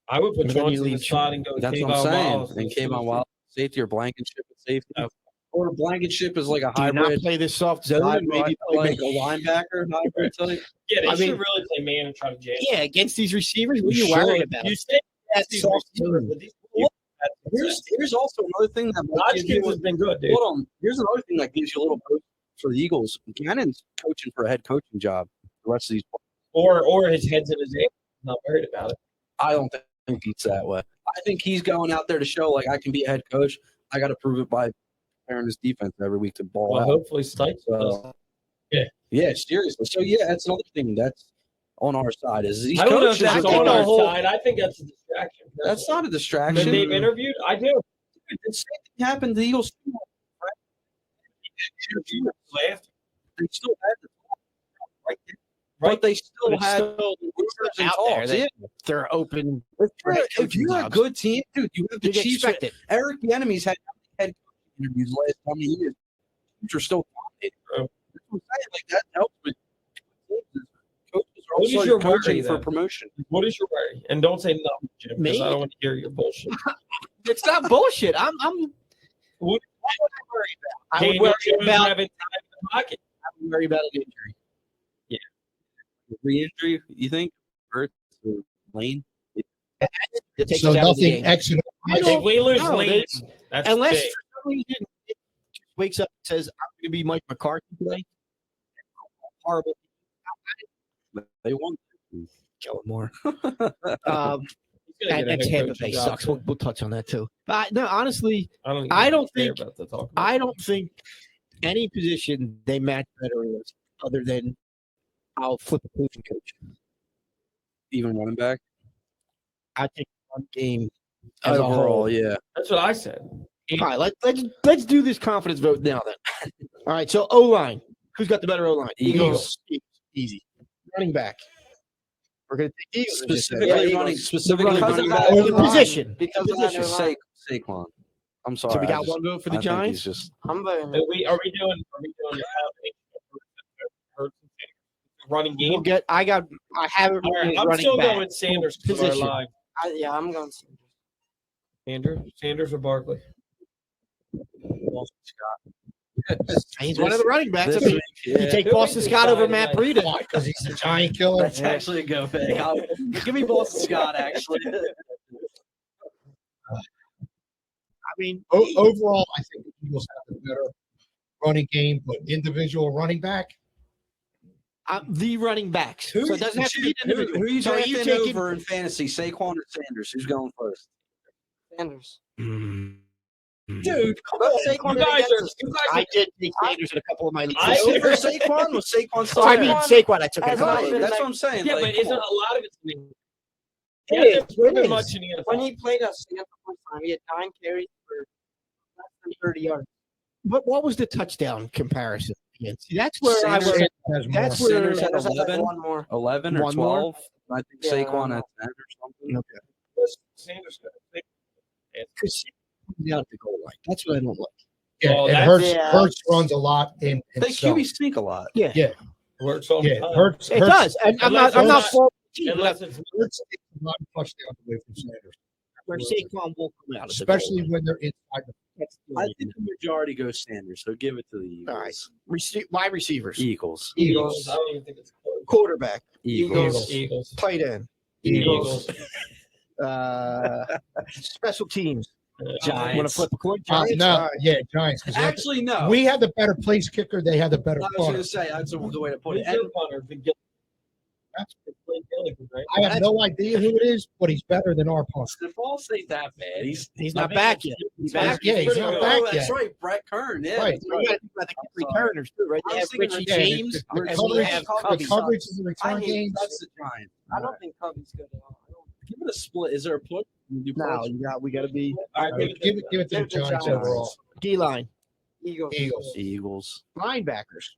I would put But then you Chauncey in the leave- slot and go with That's what Kayvon I'm saying. Wallace. And Kayvon Wallace safety or Blankenship at safety. Yeah. Or Blankenship is like a Do you not hybrid. play this soft zone? Hybrid, Maybe play like man. a linebacker hybrid type. Yeah, they I should mean- really play man and try to jam. Yeah, against these receivers, what are you You worried should. about? You say That's these soft receivers, zone. but these Here's also another thing that might give Hodgkins you has been good, dude. hold on. Here's another thing that gives you a little boost for the Eagles. Gannon's coaching for a head coaching job. The rest of these, Or his head's in his ear. Not worried about it. I don't think it's that way. I think he's going out there to show like I can be a head coach. I got to prove it by preparing his defense every week to ball Well, out. hopefully Stipes does. So, yeah, seriously. So yeah, that's another thing that's on our side is these I don't know if coaches that's are on getting our a whole. side. I think that's a distraction. That's not a When distraction. they've interviewed, I do. The same thing happened to the Eagles. Laughed. They still had the right there. Right. But they still But it's had still rumors and out there talks. that Yeah. they're open. If you're a good team, dude, you have the You Chiefs. expect it. Eric Bieniemy's had head coaching interviews the last how many years. Chiefs are still dominating, bro. That's what I'm saying. Like that helps with coaches are What is also your coaching worry, for then? promotion. What is your worry? And don't say no, Jim, because Me? I don't want to hear your bullshit. It's not bullshit. I'm What I would Daniel worry Jones about having time in the pocket. an injury. Re-injury, you think? Hurts or Lane? That takes So us out of the nothing game. exit. If we lose No, Lane, that's Unless big. for some reason it just wakes up and says, I'm going to be Mike McCarthy today. Horrible. They won. Kellen Moore. He's gonna Um, get a and head Tampa coaching Bay job, sucks. too. We'll touch on that too. But no, honestly, even I don't care think- about the talk about I it. don't think any position they match better with other than I'll flip a coaching coach. Even running back? I think one game as a Overall, whole. yeah. That's what I said. All right, let's do this confidence vote now then. All right, so O line. Who's got the better O line? Eagles. Easy. Running back. We're gonna take Eagles. Specifically Yeah, running, Eagles. specifically The running running back. back. The position. Because The of that position. line. Saquon. I'm sorry. So we I got just- one vote for I the think Giants. he's just I'm voting. Are we doing the Hurts and Sanders running We'll game? get. I have it All right, written as I'm running still back. going Sanders for our Position. line. Yeah, I'm going Sanders. Sanders or Barkley? He's one of the running backs. This I mean, week, you yeah. take Who Boston is Scott this over guy Matt tonight? Breida. Why? Because he's a giant killer. That's actually a go pick. Give me Boston Scott, actually. I mean, Overall, I think the Eagles have a better running game, but individual running back. the running backs. Who, So it doesn't have to be who, individual. who are you So are you drafting taking? over in fantasy, Saquon or Sanders? Who's going first? Sanders. Dude, come But on. Saquon You did guys against are. us. You guys I did take Sanders in a couple of my leagues. I- Over Saquon? Was Saquon still Oh, I there? mean Saquon. I took Has it. not Right, been that's like- what I'm saying. Yeah, like, but come isn't on. a lot of it? He It hasn't is, proven it is. much in the NFL. When he played us against the first time, he had 9 carries for less than 30 yards. But what was the touchdown comparison? See, that's where Sanders I was. Has more. That's where Sanders had Sanders had like 11? one more. 11 or One more? 12. I think Yeah, Saquon had 10 or something. Sanders. Because down at the goal line. That's what I don't like. Yeah, Well, and that's- Hurts runs a lot in They himself. QB sneak a lot. Works all the Yeah, time. Hurts. It Hurts, does, and I'm Unless not it's faulting the team, Unless but it's Hurts takes a lot of touchdowns away from Sanders, where Saquon will come out, of the especially goal when they're inside the. line. That's the I only think the majority goes Sanders, so give it to the Eagles. All right. Wide receivers, Eagles. Eagles. I don't even think it's close. quarterback, Eagles. Eagles. tight end, Eagles. special teams. Want to Giants. flip a coin? No, Giants? yeah, Giants. 'cause Actually, no. we had the better place kicker. They had the better I was going punter. to say that's a good way to put Who's it. your punter? That's- Blake Gilligan, right? I have no idea who it is, but he's better than our punter. Stephon ain't that bad. He's He's I not think back it's- yet. He's back. Yeah, he's pretty not good. back that's yet. right. Brett Kern. Yeah, Right. that's You got to think about the returners too, right? They I have was thinking Richie Yeah, James, the and we coverage, have the Covey. coverage is the I return hate games. that's the Giants. I don't think Covey's good at all. Give it a split. Is there a put? No, we got to be All right, Give it to the Give it to Giants Giants. overall. D line, Eagles. Eagles. linebackers.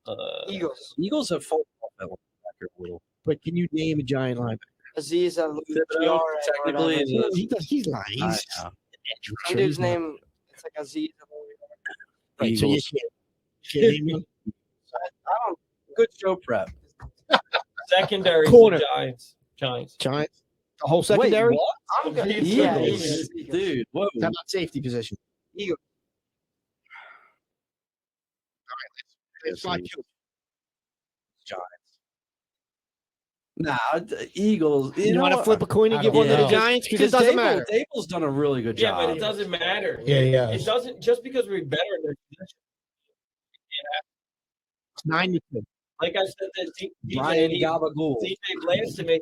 Eagles. Eagles have fallen off that linebacker a little. But can you name a giant linebacker? Aziz Thibodeau, technically, is a- He's lying. I He's know. Some dude's name, it's like Aziz. right. So you Eagles. can't name him. I don't. Good show prep. Secondary Corner. Giants. Giants. The whole secondary. Wait, what? I'm good. Eagles. Yeah, Eagles. Eagles. Dude, whoa. How about safety position? It's not you. Giants. Nah, Eagles. You want to what? flip a coin and I give don't one to the know. Giants? Because it doesn't matter. Dable's done a really good Yeah, job. but it doesn't matter. Yeah. It doesn't just because we're better in their position. 9-2. Like I said, that Brian DJ Gabagool. blasted me.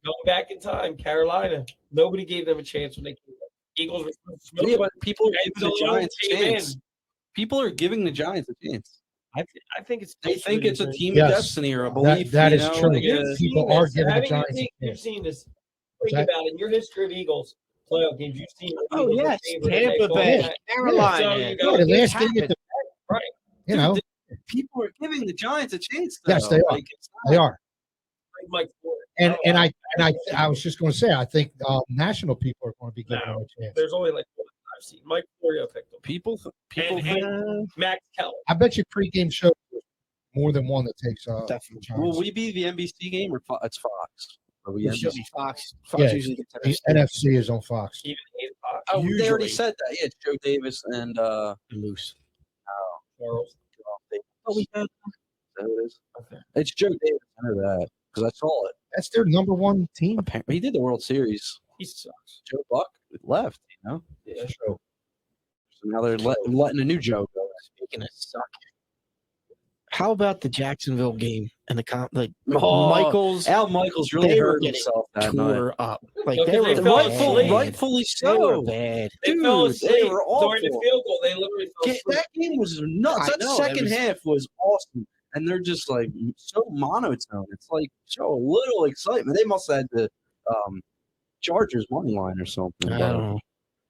Going back in time, Carolina, nobody gave them a chance when they came up. Eagles were smoking. Yeah, but people are Guys giving the alone Giants a came chance. in. People are giving the Giants a chance. I think it's They think it's a team Yes. of destiny or a belief. That you is know, true. like, You've People seen are this. giving the Haven't Giants you a seen- You've chance. seen this. What's Think that? about it. In your history of Eagles playoff games, you've seen. the Oh, Eagles are yes. favored and they Tampa fall Bay, back. Carolina. So you Yeah, go, the this last game at happened. the Right. you know, people are giving the Giants a chance. Though. Yes, they are. Like, it's not they are. Like Mike Ford. And I was just going to say, I think national people are going to be giving them a chance. There's only like one I've seen. Mike Florio picked them. people. And Max Keller. I bet you pregame show more than one that takes. Definitely. Giants. Will we be the NBC game or it's Fox? Are we It should NBC? be Fox. Fox Yeah. usually gets The NFC is on Fox. Even 8 o'clock. Oh, they already usually. said that. Yeah, it's Joe Davis and loose. Charles. Oh, we had that. It is. Okay. It's Joe Davis. I know that because I saw it. That's their number one team. Apparently, he did the World Series. He sucks. Joe Buck left. You know. Yeah. So now they're letting a new Joe go. Speaking of sucking. How about the Jacksonville game and the Oh, Michaels Al Michaels really They were hurt getting himself that night. tore up? Like Look, they were they fell Rightfully, asleep. rightfully They were so. bad. They Dude, fell they asleep were during the awful. field goal. They literally fell asleep. That game was nuts. I That know, second it was- half was awesome. And they're just like so monotone. It's like show a little excitement. They must have had the Chargers money line or something. I don't know.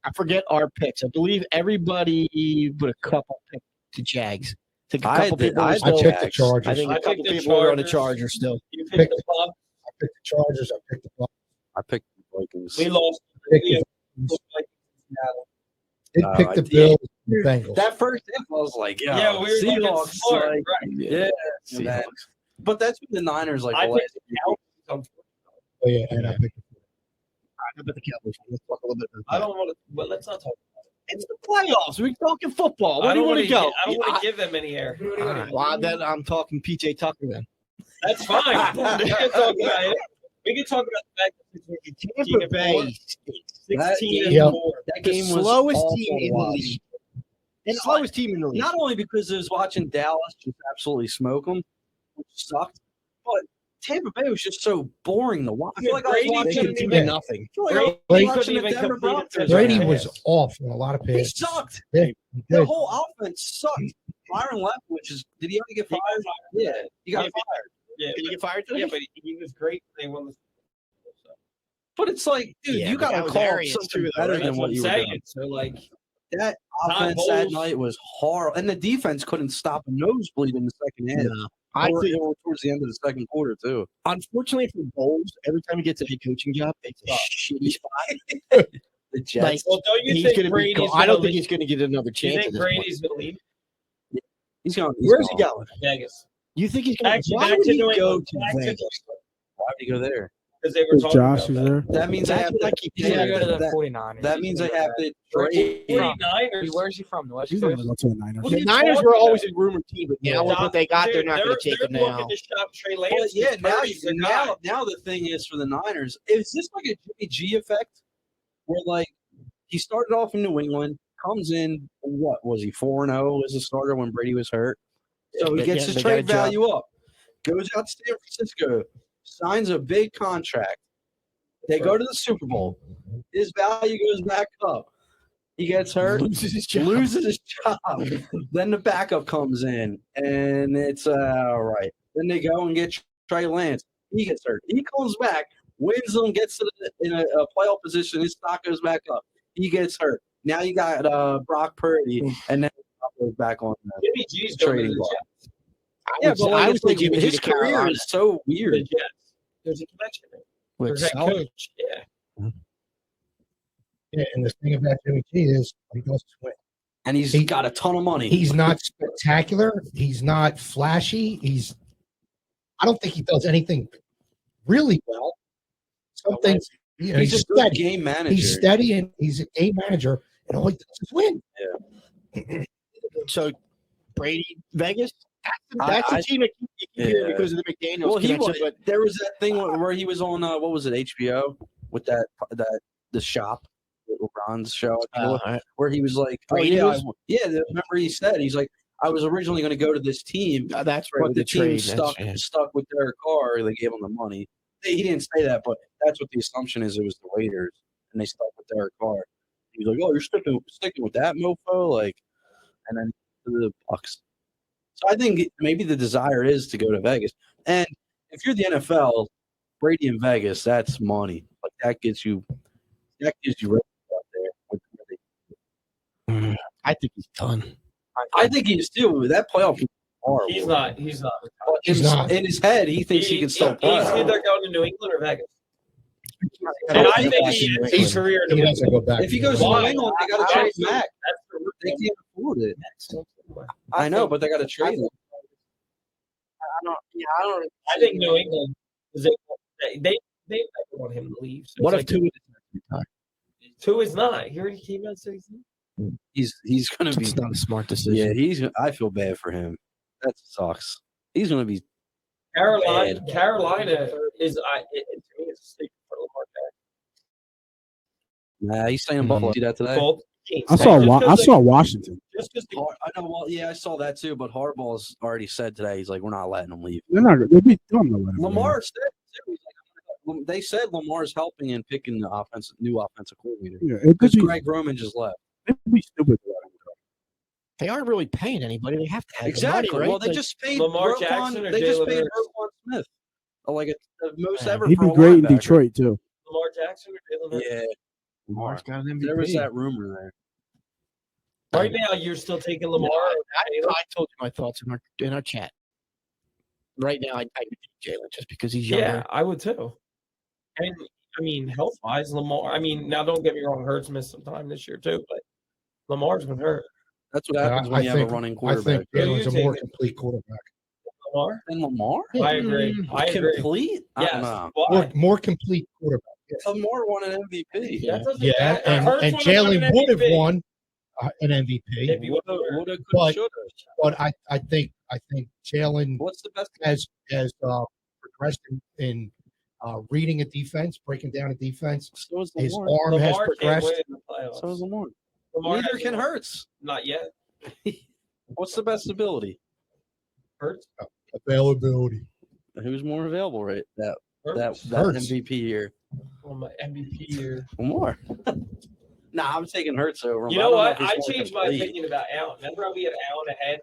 I forget our picks. I believe everybody but a couple picked the Jags. I think a I couple did- people I were did I still. picked the Jags. Chargers. I think I a couple picked the people were on the Chargers. Chargers still. You Pick picked the Bucks. I picked the Chargers. I picked the Bucks. I picked the Vikings. We lost. Picked We the, have- did pick I the did. Bills and the Bengals. That first half, I was like, Yeah, we were looking Seahawks, smart, like, right. yeah. and then- but that's when the Niners like I the picked last the Cowboys. Oh, yeah, and I picked the How about the Cowboys? Let's talk a little bit about I that. don't want to. But let's not talk. It's the playoffs. We're talking football. Where I do you don't want to go? I don't want to give them any air. All right, well, then I'm talking PJ Tucker then. That's fine. We can talk about it. We can talk about the fact that we're Tampa Bay, 16 and Yeah. 4. that the game was slowest awful team to in the watch. league. And slowest team in the league. Not only because I was watching Dallas just absolutely smoke them, which sucked, but Tampa Bay was just so boring to watch. I feel like I was Brady They watching. can do Yeah. nothing. I feel like I Brady was couldn't watching even the Denver complete a Broncos. touchdown. Brady Yeah. was off on a lot of He passes. sucked. Yeah, he The did. whole offense sucked. Byron Leftwich did he already get fired? Yeah, he got Yeah, fired. Yeah, Did he get fired today? yeah, but he was great. They won the Super Bowl. So. But it's like, dude, Yeah, you but got that to was call up Arians something too, though, better right? than That's what what I'm you were saying. doing. So like, That Todd offense that Bowles- night was horrible, and the defense couldn't stop a nosebleed in the second half. No. I Or think, towards the end of the second quarter too. unfortunately for Bowles, every time he gets a head coaching job, it's a shitty spot. The Jets. Like, well, don't you he's think going to be. Brady's? I don't think leave? he's going to get another Do you chance. think at this point. Brady's going to leave he's going. Where's he going? Vegas? You think he's going Back, to? Why back would to he New go England. to Back to Vegas? Why would he go there? because they were Because talking Josh about is that. there. That means I That's have what to. I keep He's saying. gonna go to the That- 49ers. That means I have to Where's trade. he from? 49ers. Where's he from? The West He's not Coast? going to go to the Niners. What The are you Niners talking were always about? a rumor team, but now with what they got, they're not going to take him They're now. looking to shop Trey Lance. But yeah, now, Purdy's the guy. now the thing is for the Niners, is this like a Jimmy G effect? Where like he started off in New England, comes in, what was he, 4-0 as a starter when Brady was hurt? So he gets his they got a trade job. value up, goes out to San Francisco, signs a big contract. They go to the Super Bowl. His value goes back up. He gets hurt, loses his job. Then the backup comes in, and it's all right. Then they go and get Trey Lance. He gets hurt. He comes back, wins them, gets in a playoff position. His stock goes back up. He gets hurt. Now you got Brock Purdy, and then goes back on the Jimmy G's going to trading the block. Jets. Yeah, but I like, would it's say like Jimmy G his to career Carolina. is so The weird. Jets. There's a connection there. With There's that Saleh. coach. Yeah. Yeah, and the thing about Jimmy G is he doesn't win. And he's got a ton of money. He's not spectacular. He's not flashy. I don't think he does anything really well. Some things, he's he's a good steady. game manager. He's steady and he's a game manager, and all he does is win. So Brady, Vegas. I- That's the team that you keep hearing Yeah. because of the McDaniels Well, he connection. was. But There was that thing where he was on what was it, HBO, with the shop, LeBron's show, I think it was, where he was like, "Oh Brady yeah, was? remember he said he's like, I was originally going to go to this team, that's right. but With the the team trade, stuck with their car. They gave him the money. He didn't say that, but that's what the assumption is. It was the Raiders, and they stuck with their car. He was like, "Oh, you're sticking with that mofo," like, and then to the Bucks. So I think maybe the desire is to go to Vegas. And if you're the NFL, Brady in Vegas, that's money. Like that gives you right out there. I think he's done. I think he's still that playoff. Horrible. He's not. But He's not. in his head. He thinks he can still He's play. either going to New England or Vegas. And And I think he ends his career in He New doesn't England. go back. If he goes to New England, they got to trade him back. That's the They can't afford it. I I know, think- but they got to trade him. I don't. Really I think New England is they never want him to leave. So What it's if like, Tua? Tua is not? He already came out and said he's not. He's going to be. It's not a smart decision. Yeah, I feel bad for him. That sucks. He's going to be. Carolina Bad. Carolina is to me it's a sleeper for Lamar Jackson. Nah, he's staying in Buffalo. See that today? Both teams. I saw Just 'cause I they- saw Washington. Just because I know. Well, yeah, I saw that too. But Harbaugh's already said today he's like, we're not letting him leave. They're not. They'll be dumb to let him. Lamar said too, he's like, they said Lamar's helping in picking the new offensive coordinator Yeah, it could because be. Greg Roman just left. It'd be stupid to let him go. They aren't really paying anybody. They have to have the Exactly. money, right? Well, they Like, just paid Lamar Roquan, Jackson or they just Jalen paid Hurts? Roquan Smith, like the most Yeah, ever. He'd for be a great in linebacker. Detroit too. Lamar Jackson or Jalen Hurts? Yeah, Lamar's got an MVP. there was that rumor there. Right now, you're still taking Lamar. I told you my thoughts in our chat. Right now, I would take Jalen just because he's younger. Yeah, I would too. And I mean, health wise, Lamar. I mean, now don't get me wrong, Hurts missed some time this year too, but Lamar's been hurt. That's what happens when you have a running I quarterback. think Jalen's a Who you more taking? complete quarterback. Lamar. And Lamar, I agree. I agree. complete. I Yes. don't know. Why? More complete quarterback. Lamar won an MVP. That doesn't Yeah, matter. and Hurts would've won Jalen an would have MVP. won an If MVP. he would've won. Woulda, coulda, But- shoulda. But I think Jalen What's the best? has progressed in reading a defense, breaking down a defense. So is His Lamar. arm has Lamar can't progressed. win in the playoffs. So is Lamar. Lamar Neither hasn't can won. Hurts. Not yet. What's the best ability? Hurts. Availability. Who's more available right that Hurts. Hurts. MVP year? Oh, my MVP year. Lamar. Nah, I'm taking Hurts over him. You but know don't what? if he's I more changed my complete. opinion about Allen. Remember how we had Allen ahead?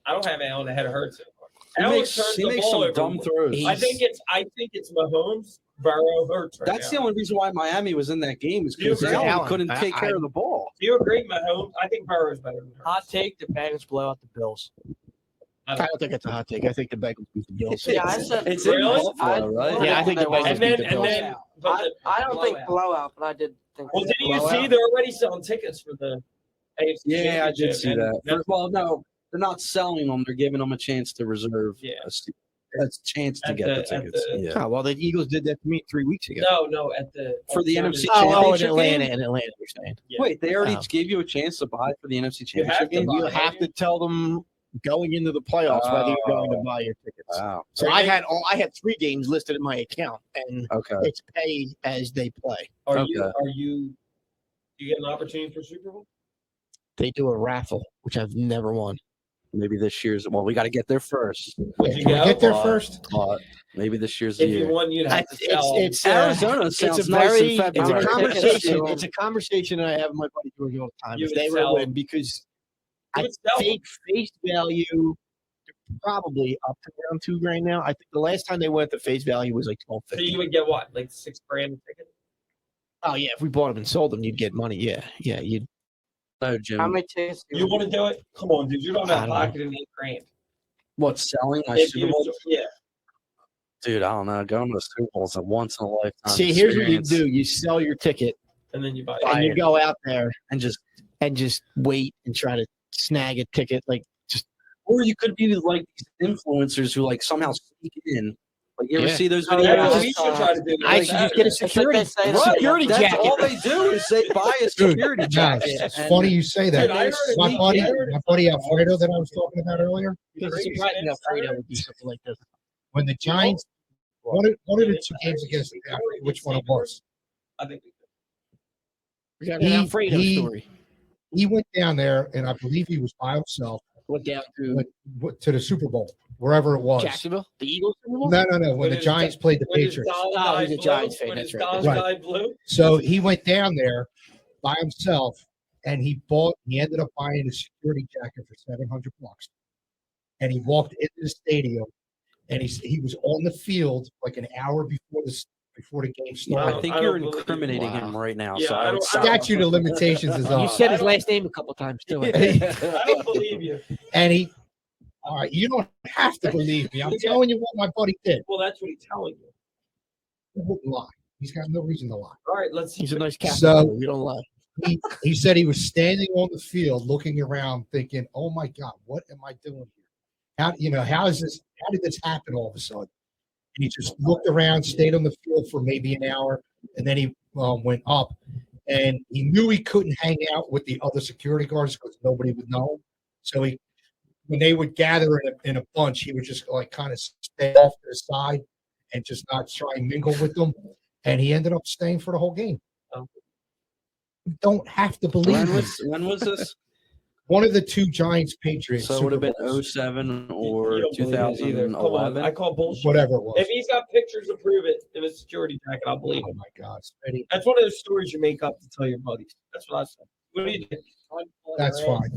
I don't have Allen ahead of Hurts anymore. He Allen makes, turns he the makes ball some over. dumb throws. I think it's Mahomes, Burrow, Hurts right That's now. the only reason why Miami was in that game is You because agree? Allen couldn't I- take care of the ball. Do you agree, Mahomes? I think Burrow's better than Hurts. Hot take: the Bengals blow out the Bills. I don't think it's a hot take. I think the Bengals beat the Bills. Yeah, I said. It's Really? in Buffalo, right? Yeah, I think the Bengals And beat then, the and Bills. then, but the, I don't think blowout, but I did think. well, didn't you blowout. see they're already selling tickets for the AFC Yeah, I did Championship, see and that. that's- Well, no, they're not selling them. They're giving them a chance to reserve. Yeah. A chance to At get the- the at tickets. the- Yeah. Oh, well, the Eagles did that to me 3 weeks ago. No, at the For the NFC Oh, in Championship Atlanta, game? in Atlanta, you're saying. Yeah. Wait, they already Oh. gave you a chance to buy for the NFC You have Championship to game? buy. You have to tell them going into the playoffs whether you're going to buy your tickets. Wow. So I had 3 games listed in my account, and Okay. it's pay as they play. Are Okay. you You get an opportunity for Super Bowl? They do a raffle, which I've never won. Maybe this year's. Well, we got to get there first. Would Can you we go? get there first? Maybe this year's the If you year. won, you'd have to It's sell. Arizona it's sounds a nice very in it's a February. conversation. It's a conversation I have with my buddy George all the time. You If would they were to sell- win, because You I would sell think face value they're probably up to around $2,000 now. I think the last time they went, the face value was like So $1,250. you would get what, like $6,000 a ticket? Oh yeah, if we bought them and sold them, you'd get money. Yeah, you'd. No, Jim. How many tickets? do You want to do it? Come on, dude. You don't I have don't know. pocketing $8,000. What, selling my If Super you- Bowl? Yeah. Dude, I don't know. Going to the Super Bowl is a once in a lifetime. See, here's what you experience. do: you sell your ticket And then you buy and you it. go out there and just, and just wait and try to snag a ticket. Like or you could be like these influencers who like somehow sneak in. Like you ever Yeah. see those Oh, videos? yeah. That's what we should try to do. I should just get a It's like security they say, Right, security that's jacket. all they do is they buy a security Guys, jacket. it's and- funny you say that. Dude, I heard it. My buddy, I heard it. my buddy Alfredo that I was talking about earlier, Because it's surprising Alfredo would do something like this. when the Giants, one of the two games against the Packers, which one it was, I think we could. We got He- an Alfredo he- story. he went down there, and I believe he was by himself, Went down to went to the Super Bowl, wherever it was. Jacksonville, the Eagles. Super Bowl? No, when With the his- Giants played the When his Patriots. dollar Oh, guy he's a blew, Giants fan, when that's his right, dollar that's guy blew. So he went down there by himself, and he ended up buying a security jacket for $700, and he walked into the stadium, and he was on the field like an hour before the game I started. think I you're don't believe- incriminating Wow. him right now. Yeah, so I I would don't- stop. Statute of limitations is You up. said I his don't- last name a couple times too. I don't believe you. And all right, you don't have to believe me. I'm telling you what my buddy did. Well, that's what he's telling you. He wouldn't lie. He's got no reason to lie. All right, let's see. He's a nice captain. So- you don't lie. He said he was standing on the field looking around thinking, oh my God, what am I doing here? How did this happen all of a sudden? And he just looked around, stayed on the field for maybe an hour, and then he went up. And he knew he couldn't hang out with the other security guards because nobody would know him. So when they would gather in a bunch, he would just like kind of stay off to the side and just not try and mingle with them. And he ended up staying for the whole game. Oh. You don't have to believe me. When was this? One of the two Giants Patriots. So it would have Super been Bowls, 07 You or don't believe it either. Come on, 2011. I call bullshit. whatever it was. If he's got pictures to prove it in a security jacket, I'll believe Oh him. my God, Smitty. That's one of those stories you make up to tell your buddies. That's what I said. What do you think? That's fine.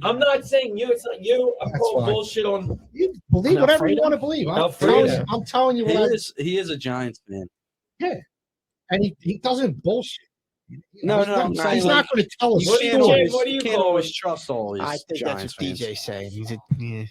I'm not saying you. It's not you. I'm That's calling fine. bullshit on. You believe On whatever you Alfredo? want to believe. Alfredo. I'm telling you He what. he is a Giants fan. And he doesn't bullshit. No, he's no, not, I'm he's saying, not going to tell us You What do you can't think? always, What do you you can't call always it? trust all these I think Giants that's what fans. DJ's saying. He's a yeah.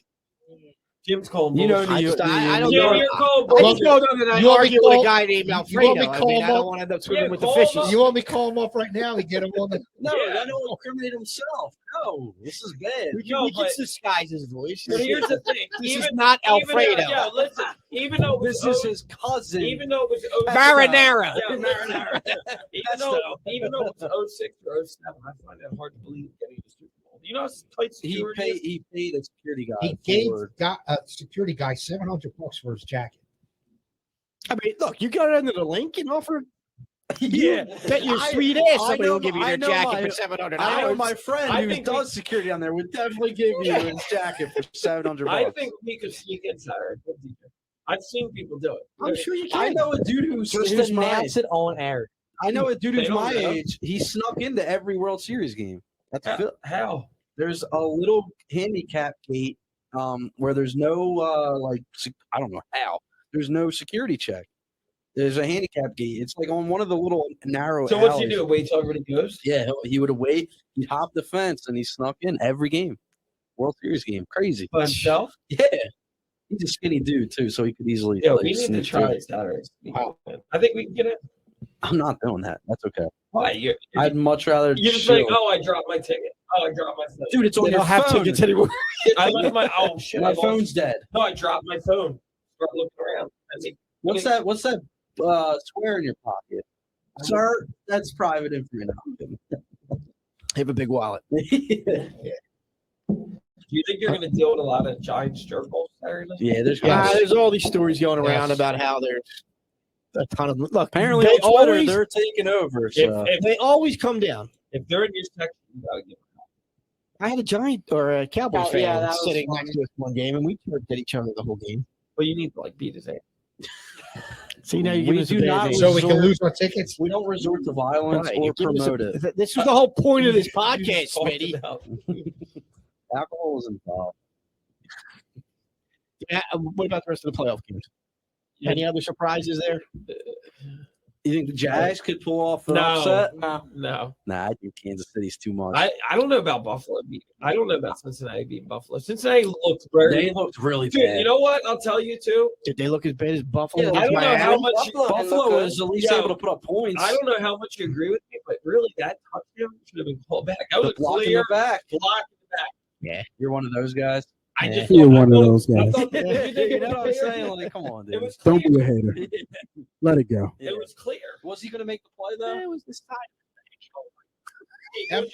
Jim's calling You know, bullshit. I don't Jim, know. you're calling I just bullshit. know that I You want me argue with call- a guy named you Alfredo. want me I call mean, him I don't up? want to end up swimming Yeah, with the call him fishes. up. You want me to call him up right now and get him on the? No, Yeah. I don't incriminate himself. No, this is bad. We No, can but- disguise his voice. But here's the thing. This even, is not even Alfredo. Though, yeah, listen. Even though it was This is his cousin. even though it was Marinara. Yeah, marinara. even though it was 06 or 07, I find that hard to believe getting the Super Bowl. You know how tight security is? He paid a security guy. He gave a security guy $700 for his jacket. I mean, look, you got it under the link and offer. Yeah. Bet your I- sweet ass I somebody know- will give you I their know jacket my- for $700. I know my friend I who think does security on there would definitely give you his jacket for $700. I think we could sneak in Saturday. I've seen people do it. I'm sure you can. I know a dude who's Just my announce it on air. I know a dude They who's don't my know. age. He snuck into every World Series game. That's How? There's a little handicap gate where there's no I don't know how. There's no security check. There's a handicap gate. It's like on one of the little narrow So what's he alleys. do? Wait till everybody goes? Yeah, he would have waited. He hopped the fence and he snuck in every game. World Series game. Crazy. By himself? Yeah. He's a skinny dude too, so he could easily. Yeah, like, we need to sneak try through. it Saturday. I think we can get it. I'm not doing that. That's okay. Why? You're I'd much rather. just chill. like, oh, I dropped my ticket. Oh, I dropped my phone. Dude, it's on They your don't have phone. tickets anymore. I left my shit. I My lost- phone's dead. No, I dropped my phone. Start looking around. I mean, What's that square in your pocket? Sir, that's private information. Have a big wallet. do you think you're going to deal with a lot of Giants jerk-offs Saturday? Yeah, there's Yeah, there's all these stories going around Yes. about how there's a ton of look. apparently they on Twitter always they're taking over. So. If they always come down. If they're in your section, you gotta give them. I had a Giant or a Cowboys Oh, fan yeah, that was sitting fun. next to us one game, and we chirped at each other the whole game. But you need to like beat his ass. See, now you're We giving us a do bad not name. So we can resort- lose our tickets. We don't resort to violence Right, or you're giving us a- promote it. This was the whole point of this You podcast, just talked Smitty. it out. Alcohol is involved. Yeah, what about the rest of the playoff games? Any other surprises there? You think the Jags could pull off an No. upset? No. Nah, I think Kansas City's too much. I don't know about Buffalo beating. I don't know about Cincinnati beating Buffalo. Cincinnati looked very. They looked really Dude, bad. you know what? I'll tell you too. Did they look as bad as Buffalo? Yeah, against I don't know Miami? how much. Buffalo was at least Yeah. able to put up points. I don't know how much you agree with me, but really, that touchdown should have been called back. That was The a block in clear the back. block in the back. You're one of those guys. I Yeah. just You're thought- I one of thought- those I guys. thought that- you think You it know was what I'm clear? saying? Like, come on, It dude. was Don't clear. be a hater. Let it go. It was clear. Was he going to make the play though? It was the side.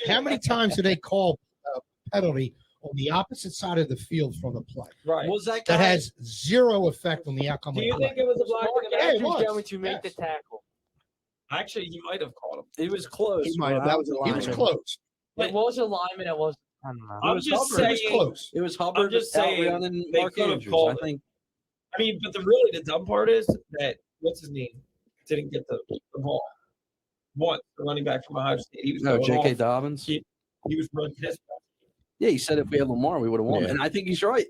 How many times do they call a penalty on the opposite side of the field from the play? Right. Was that guy? That has zero effect on the outcome Do of you the play. think it was a block in the Yeah, back? it was. going to make the Yes. tackle. Actually, he might have called him. It was close. He might have. bro. That was a He was lineman. close. But- It was a lineman. It was. I don't know. I'm was just Hubbard. It was saying. close. It was Hubbard just saying outrunning they Mark could have Andrews. called I it. think. I mean, but the dumb part is that what's his name didn't get the ball. What the running back from Ohio State? He was No, going J.K. off. Dobbins. He was running his. Yeah, he said if we had Lamar, we would have won. Yeah. And I think he's right.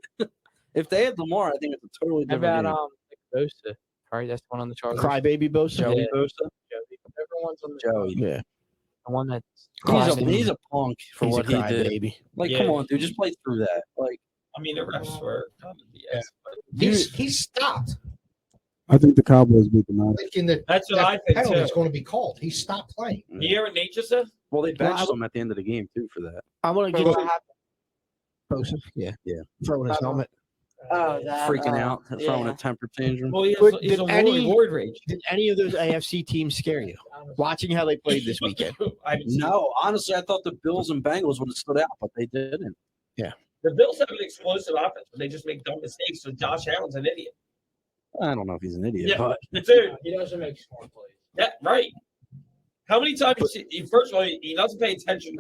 If they had Lamar, I think it's a totally How different about game. Bosa? Right, that's the one on the Chargers. Crybaby Bosa. Joey Yeah. Bosa. Everyone's on the. Joey. Yeah. The one that's He's a punk for He's what a he did. crybaby. Like, Yeah. come on, dude, just play through that. Like, I mean, the refs were kind of BS. But He stopped I think the Cowboys beat them out. thinking that that's what I think penalty is too. going to be called. He stopped playing. You hear what Nate just said? well, they Well, benched I- him at the end of the game too for that. I'm gonna But give what it happened? Bosa. Yeah. Yeah. Throwing his helmet. Oh, that, Freaking out, throwing yeah. a temper tantrum. Well, he's Did a any- reward rage. Did any of those AFC teams scare you? Watching how they played this weekend. I didn't see No, honestly, I thought the Bills and Bengals would have stood out, but they didn't. the Bills have an explosive offense, but they just make dumb mistakes. So Josh Allen's an idiot. I don't know if he's an idiot, Yeah. but Dude, He doesn't make smart plays. yeah, right. How many times? First of all, he doesn't pay attention,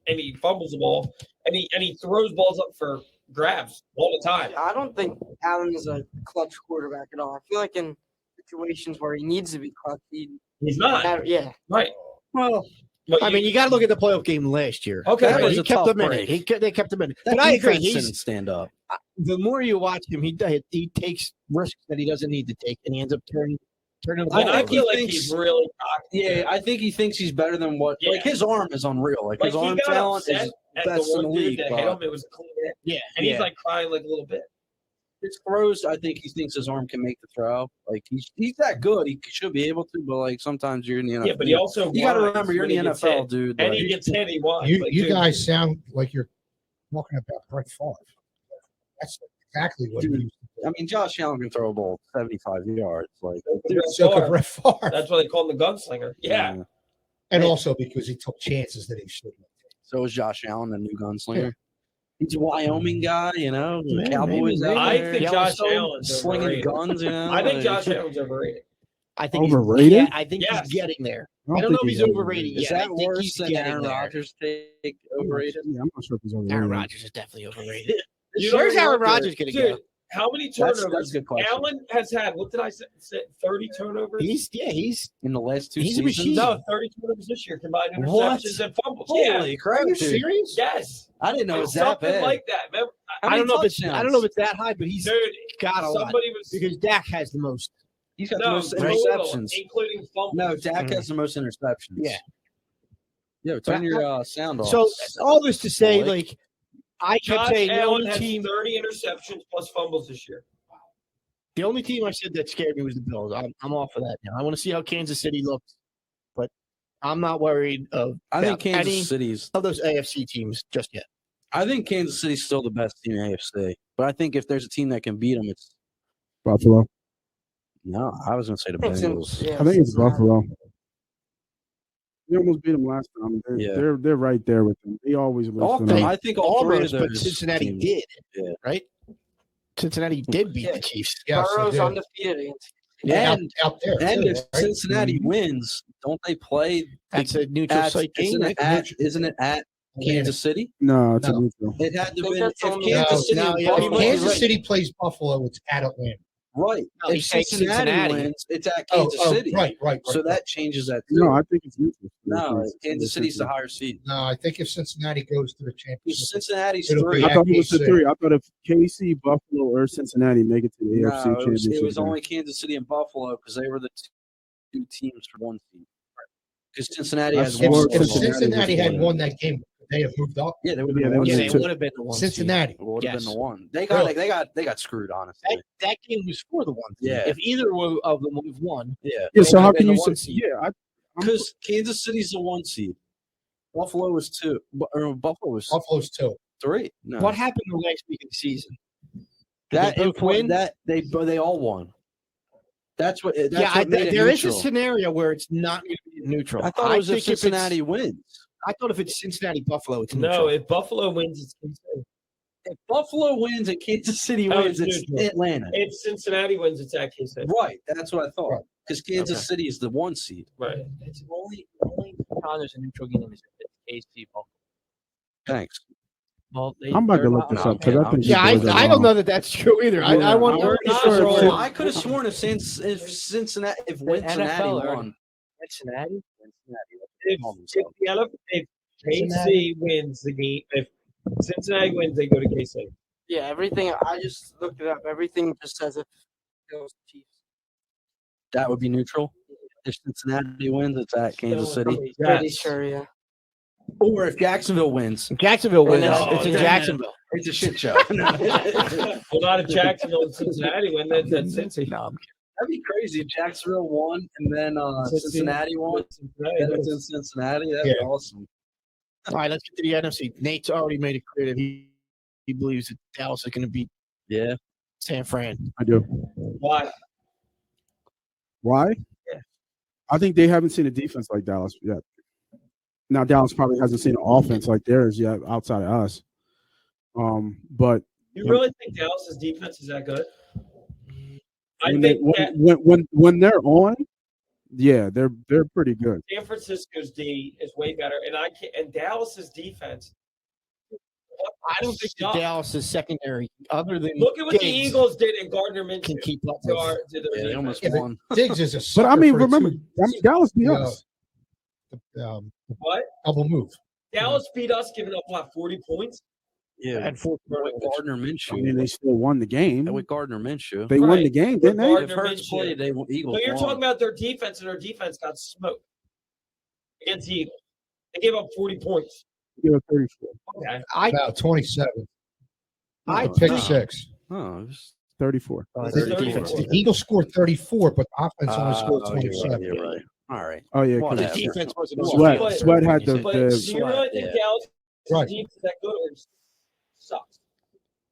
and he fumbles the ball, and he throws balls up for grabs all the time. I don't think Allen is a clutch quarterback at all. I feel like in situations where he needs to be clutch, He's not yeah. right. Well, But I mean, you got to look at the playoff game last year. Okay, that but was he a kept tough them in it. break. They kept them in it. that But I agree. defense didn't He's stand up. the more you watch him, he takes risks that he doesn't need to take, and he ends up turning the and ball I over. feel like thinks- he's really cocky. Yeah, I think he thinks he's better than what. Yeah. Like his arm is unreal. Like Like his he arm got talent upset is at best the in the one dude league. that but hit him. It was a clean hit, Yeah, and he's yeah. like crying like a little bit. His throws, I think he thinks his arm can make the throw. Like he's that good. He should be able to, but like sometimes you're in the NFL. Yeah, but he also you got to whines remember you're in when the he gets NFL, hit. dude. And like- he gets hit. He whines. You Like, you dude, guys sound like you're talking about Brett Favre. That's exactly what he Dude, used to I mean, Josh Allen can throw a ball 75 yards. Like, do. So could Brett Favre. That's why they call him the gunslinger. Yeah. And also because he took chances that he shouldn't have. So is Josh Allen, the new gunslinger. He's a Wyoming guy, you know. The Yeah, Cowboys maybe. out I there, think Josh Yellowstone, Allen's slinging overrated. guns. You know, I think like- Josh Allen's overrated. I think Overrated? Yeah, I think Yes. he's getting there. don't I don't know think if he's he's overrated Is yet. I that think worse he's than getting Aaron there. Rodgers take overrated? Yeah, I'm not sure if he's overrated. Aaron Rodgers is definitely overrated. You know Where's what, Aaron dude? Rodgers going to go? Dude, how many That's turnovers? a good question. Allen has had, what did I say? 30 turnovers? He's In the last two He's a seasons? machine. No, 30 turnovers this year, combined interceptions What? and fumbles. Holy Yeah. crap, Are you dude. serious? Yes. I didn't know it was that Something bad. like that. Remember? How I many don't know if it's touchdowns? that high, but he's Dude, got a lot somebody was because Dak has the most. He's got the no, most total, interceptions. including fumbles. No, Dak has the most interceptions. Yeah. Yo, turn your sound off. So all this to say, Boy. like I kept Josh saying, the Allen only has team, 30 interceptions plus fumbles this year. the only team I said that scared me was the Bills. I'm off of that now. I want to see how Kansas City looks, but I'm not worried of I think about Kansas any City's. of those AFC teams just yet. I think Kansas City's still the best team in AFC. But I think if there's a team that can beat them, it's Buffalo. no. I was going to say the I think Bengals. yeah, I think it's Cincinnati. Buffalo. We almost beat them last time. Yeah. They're right there with them. They always lose All to three- them. I think all three of Almost, but those Cincinnati teams- did. Yeah. Right? Cincinnati did beat the Chiefs. Yes, he Burrow's did. undefeated against And out there. and too, if right? Cincinnati wins, don't they play? That's a neutral site game. Isn't it at Kansas City? No, it's a No. neutral. It had to think be that's if only- Kansas City No, and yeah, he Buffalo. might be Kansas right. City plays Buffalo. It's at Atlanta. Right. No, If he's saying Cincinnati Cincinnati. wins, it's at Kansas City. Right. So that changes that. No, too. I think it's neutral. No, Kansas City's the higher seed. No, I think if Cincinnati goes to the championship, Cincinnati's It'll be 3. I thought it was the KC. 3. I thought if KC, Buffalo, or Cincinnati make it to the AFC No, Championship, it was game. only Kansas City and Buffalo because they were the two teams for one seed. Because Cincinnati has That's one. more if Cincinnati Cincinnati had Yeah. won that game, they have moved up. Yeah, they would have Yeah, been they one would've Yeah, seed. it two. would have been the one. Cincinnati. It would have Yes. been the one. They got screwed, honestly. That game was for the one. Yeah. If either of them would have won, Yeah, Yeah, so They how would've can been you the one say? seed. Yeah, because Kansas City's the 1 seed. Buffalo was 2. Or Buffalo was Buffalo's 2. 3. No, what happened the last week of the season? that they both win? that they all won. That's what. That's Yeah, what made it there is a neutral. scenario where it's not going to be neutral. I thought it was if think Cincinnati wins. I thought if it's Cincinnati Buffalo, it's neutral. No, if Buffalo wins, it's Cincinnati. If Buffalo wins and Kansas City Oh, wins, it's it's neutral. Atlanta. If Cincinnati wins, it's at KC. Right, that's what I thought. Right. Because Kansas Okay. City is the 1 seed. Right. It's only time there's a neutral game is if it's KC Buffalo. Thanks. Well, I'm about to look this up because I think yeah, you boys are I don't wrong. know that that's true either. I want. We're I'm not sure it's wrong. true. I could have sworn if Cincinnati The Cincinnati NFL already- won. Cincinnati. If KC wins the game, if Cincinnati wins, they go to KC. Yeah, everything. I just looked it up. Everything just says if it goes Chiefs. That would be neutral. If Cincinnati wins, it's at Kansas City. Pretty Yes. sure, yeah. Or if Jacksonville wins, Jacksonville wins. No, It's in damn. Jacksonville. it's a shit show. Well, not if Jacksonville and Cincinnati win. That's Cincy. No, That'd be crazy if Jacksonville won and then Cincinnati won. Cincinnati Then it's in wins. Cincinnati. That'd be awesome. All right, let's get to the NFC. Nate's already made it clear that he believes that Dallas is going to beat Yeah. San Fran. I do. Why? Why? Yeah. I think they haven't seen a defense like Dallas yet. Now Dallas probably hasn't seen an offense like theirs yet outside of us. But You really think Dallas's defense is that good? I when, think that when they're on, yeah, they're pretty good. San Francisco's D is way better, and Dallas's defense. I don't think that Dallas's secondary, other than Look at what the Diggs, Eagles did and Gardner can Minshew keep up to with. our to their Yeah, they defense. almost Yeah, but won. Diggs is a But sucker I mean, for the remember, two- Dallas beat Yeah. us. What? double move. Dallas beat us, giving up 40 points. Yeah. Had four With Gardner I mean, Minshew. they still won the game. And with Gardner Minshew. They won Right. the game, With didn't they? Gardner If Hurts Minshew. played, they Eagles So you're won. talking about their defense, and their defense got smoked against the Eagles. They gave up 40 points. They were 34. Okay. About 27. I Pick think- 6. Oh, it was 34. Oh, The, their defense. the Eagles scored 34, but the offense only scored Oh, you're 27. right, you're right. All right. Oh yeah, Whatever. The 'cause defense wasn't on Sweat. the field. Sweat had the, But the do you really think yeah. Dallas' Right. defense is that good or sucks?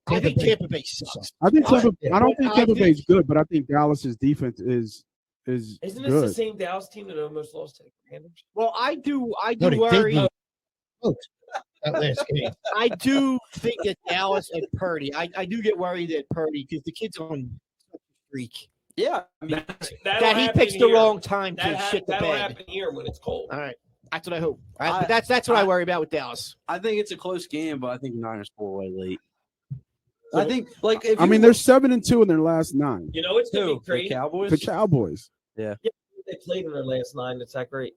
I think Tampa Bay sucks. I think Tampa, I don't think I Tampa think- Bay's good, but I think Dallas's defense is Isn't this the good. same Dallas team that almost lost to the Commanders? Well, I do No, they worry. did beat that last game. I do think that Dallas and Purdy. I do get worried that Purdy, because the kid's on such a streak, Yeah. I mean, that he picks the wrong time to shit the That'll bed. happen here when it's cold. All right, that's what I hope. I- But that's what I worry about with Dallas. I think it's a close game, but I think Niners pull away late. I think, like, if I you mean, they're 7-2 in their last 9. You know it's going to who? be The great. Cowboys. The Cowboys. They played in their last 9. It's that great.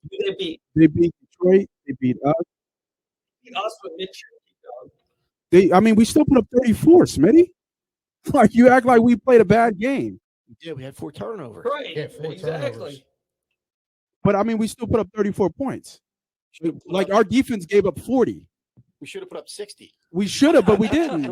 Who They beat They beat Detroit. They beat us. us with Mitchell. I mean, we still put up 34, Smitty. Like you act like we played a bad game, Yeah, we had 4 turnovers. Right. Yeah, 4 exactly. turnovers. but I mean, we still put up 34 points. Like our defense gave up 40. We should have put up 60. We should have, but we didn't. You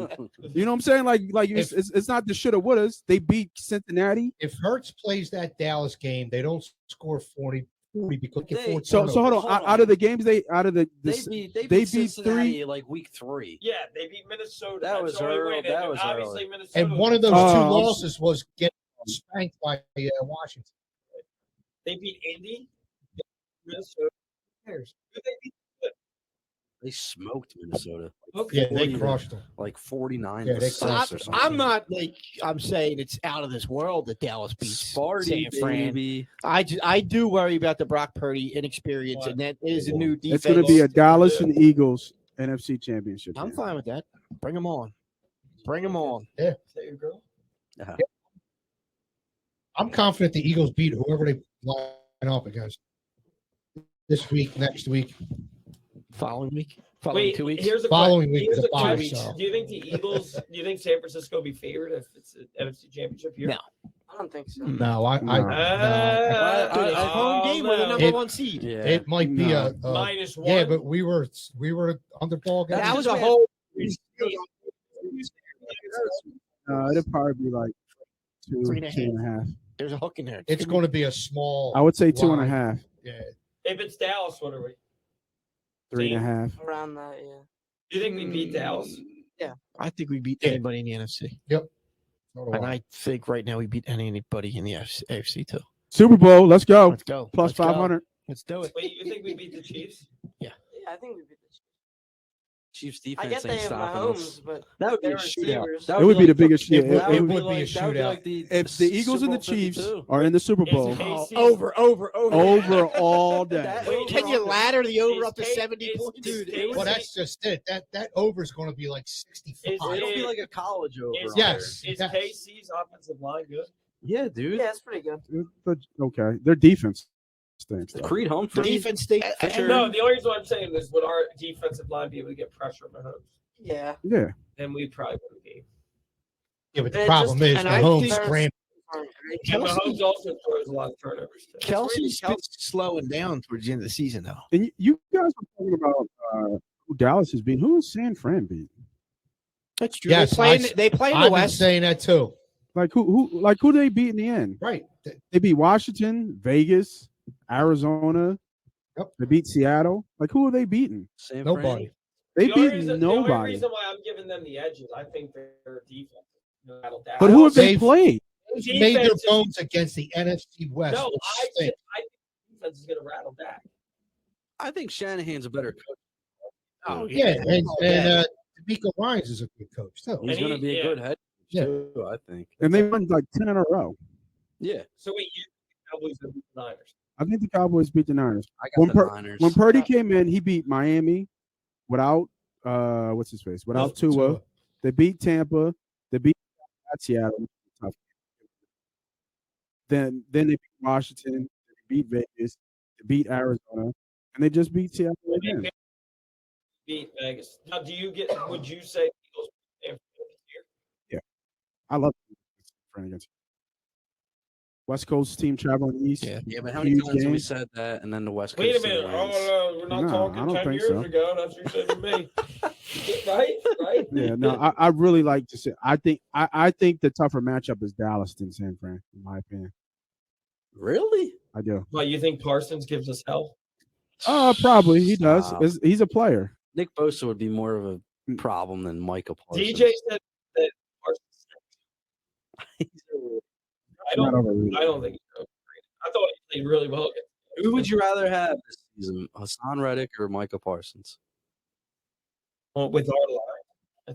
know what I'm saying? Like If- it's not the shoulda wouldas. They beat Cincinnati. If Hurts plays that Dallas game, they don't score 40 because they get 4 So hold on. Hold on. Out of the games, they They they beat beat Cincinnati like week 3. Yeah, they beat Minnesota. That That's was the only early- way they- that was obviously early. Minnesota. And one of those Oh, 2 I'm losses was getting spanked by Washington. They beat Indy, Minnesota. Who they beat? They smoked Minnesota. Okay. Yeah, they 40 crushed them. like 49 Yeah, to they 6 crushed or them. something. I'm not like I'm saying it's out of this world that Dallas beats Sparty, San Fran. baby. I do worry about the Brock Purdy inexperience, and that is a new defense. It's going to be a Dallas and Eagles NFC Championship. I'm game. fine with that. Bring them on. Bring them on. Is that your girl? I'm confident the Eagles beat whoever they line up against this week, next week, Following week. Following 2 weeks. Here's a following week here's is a a bye. question. So Do you think the Eagles? Do you think San Francisco will be favored if it's an NFC Championship year? No. I don't think so. no, I Dude, it's home game. We're the number It- one seed. Yeah. it might be a -1. yeah, but we were underdog. That was just a bad. whole. It'll probably be like 2, 3.5. 2.5. There's a hook in there. It's going to be a small. I would say line. 2.5, Yeah, If it's Dallas, what are we? 3.5. Around that, yeah. Do you think we beat Dallas? I think we beat Yeah. anybody in the NFC. so do And I. I think right now we beat anybody in the AFC too. Super Bowl, let's go. Let's go. Plus Let's go. 500. Let's do it. Wait, you think we beat the Chiefs? Yeah, I think we beat the Chiefs. Chiefs I defense get they ain't have stopping Mahomes, us. but That would be a their shootout. receivers. It would be the biggest. It Yeah, would- it it would- would be a shootout. if the Eagles and the Chiefs are in the Super Bowl, KC Over. over all day. That- Can you ladder the over Is up to K- 70 is- points? is Dude, K- Well, that's just it. That over is going to be like 65. It'll be like a college over. Is, Yes. Is yes. KC's offensive line good? Yeah, dude. Yeah, it's pretty good. Okay, their defense stinks. though. Creed Humphrey. defense state. No, the only reason why I'm saying this, would our defensive line be able to get pressure on Mahomes? Yeah. Yeah, Then we probably wouldn't be. Yeah, but the It problem just- is and I Mahomes think- grand. And Kelsey- Mahomes also throws a lot of turnovers. Too. Kelsey's been slowing down towards the end of the season, though. and you guys were talking about who Dallas has beat. Who is San Fran beat? That's true. Yes, they play in the I've been West. saying that too. Like who they beat in the end? Right. They beat Washington, Vegas, Arizona. Yep. They beat Seattle. Like who are they beating? San Nobody. Fran. They The only beat reason- The only nobody. reason why I'm giving them the edge is I think their defense rattled down. But who have they They've- played? They've made their Defense is- bones against the NFC West. No, which I stinks. think defense is going to rattle back. I think Shanahan's a better coach. Oh, Yeah, and D'Amico Ryans is a good coach too. He's And going to be a yeah. good head coach, Yeah. too, I think. And they won like 10 in a row. Yeah. So wait, you Cowboys and Niners. I think the Cowboys beat the Niners. I When got the Niners. When Purdy came in, he beat Miami without what's his face? Without Tua. They beat Tampa. They beat Seattle. Tough. Then they beat Washington. They beat Vegas. They beat Arizona, and they just beat Seattle again. Beat Vegas. Now, would you say Eagles beat San Fran this year? I love Fran against West Coast team traveling east. Yeah. Yeah, but how many Huge times have we game. said that, and then the West Coast Wait a team minute. wins? Oh, no, we're not No, I talking don't 10 think years so. ago. That's what you said to me. Right? Yeah, no, I really like to say. I think the tougher matchup is Dallas than San Fran, in my opinion. Really? I do. Well, you think Parsons gives us hell? Probably he does. Stop. He's a player. Nick Bosa would be more of a problem than Micah Parsons. DJ said that Parsons. I Not don't overrated. think he's overrated. I thought he played really well. Who would you rather have this season, Hassan Reddick or Micah Parsons? Well, with our line,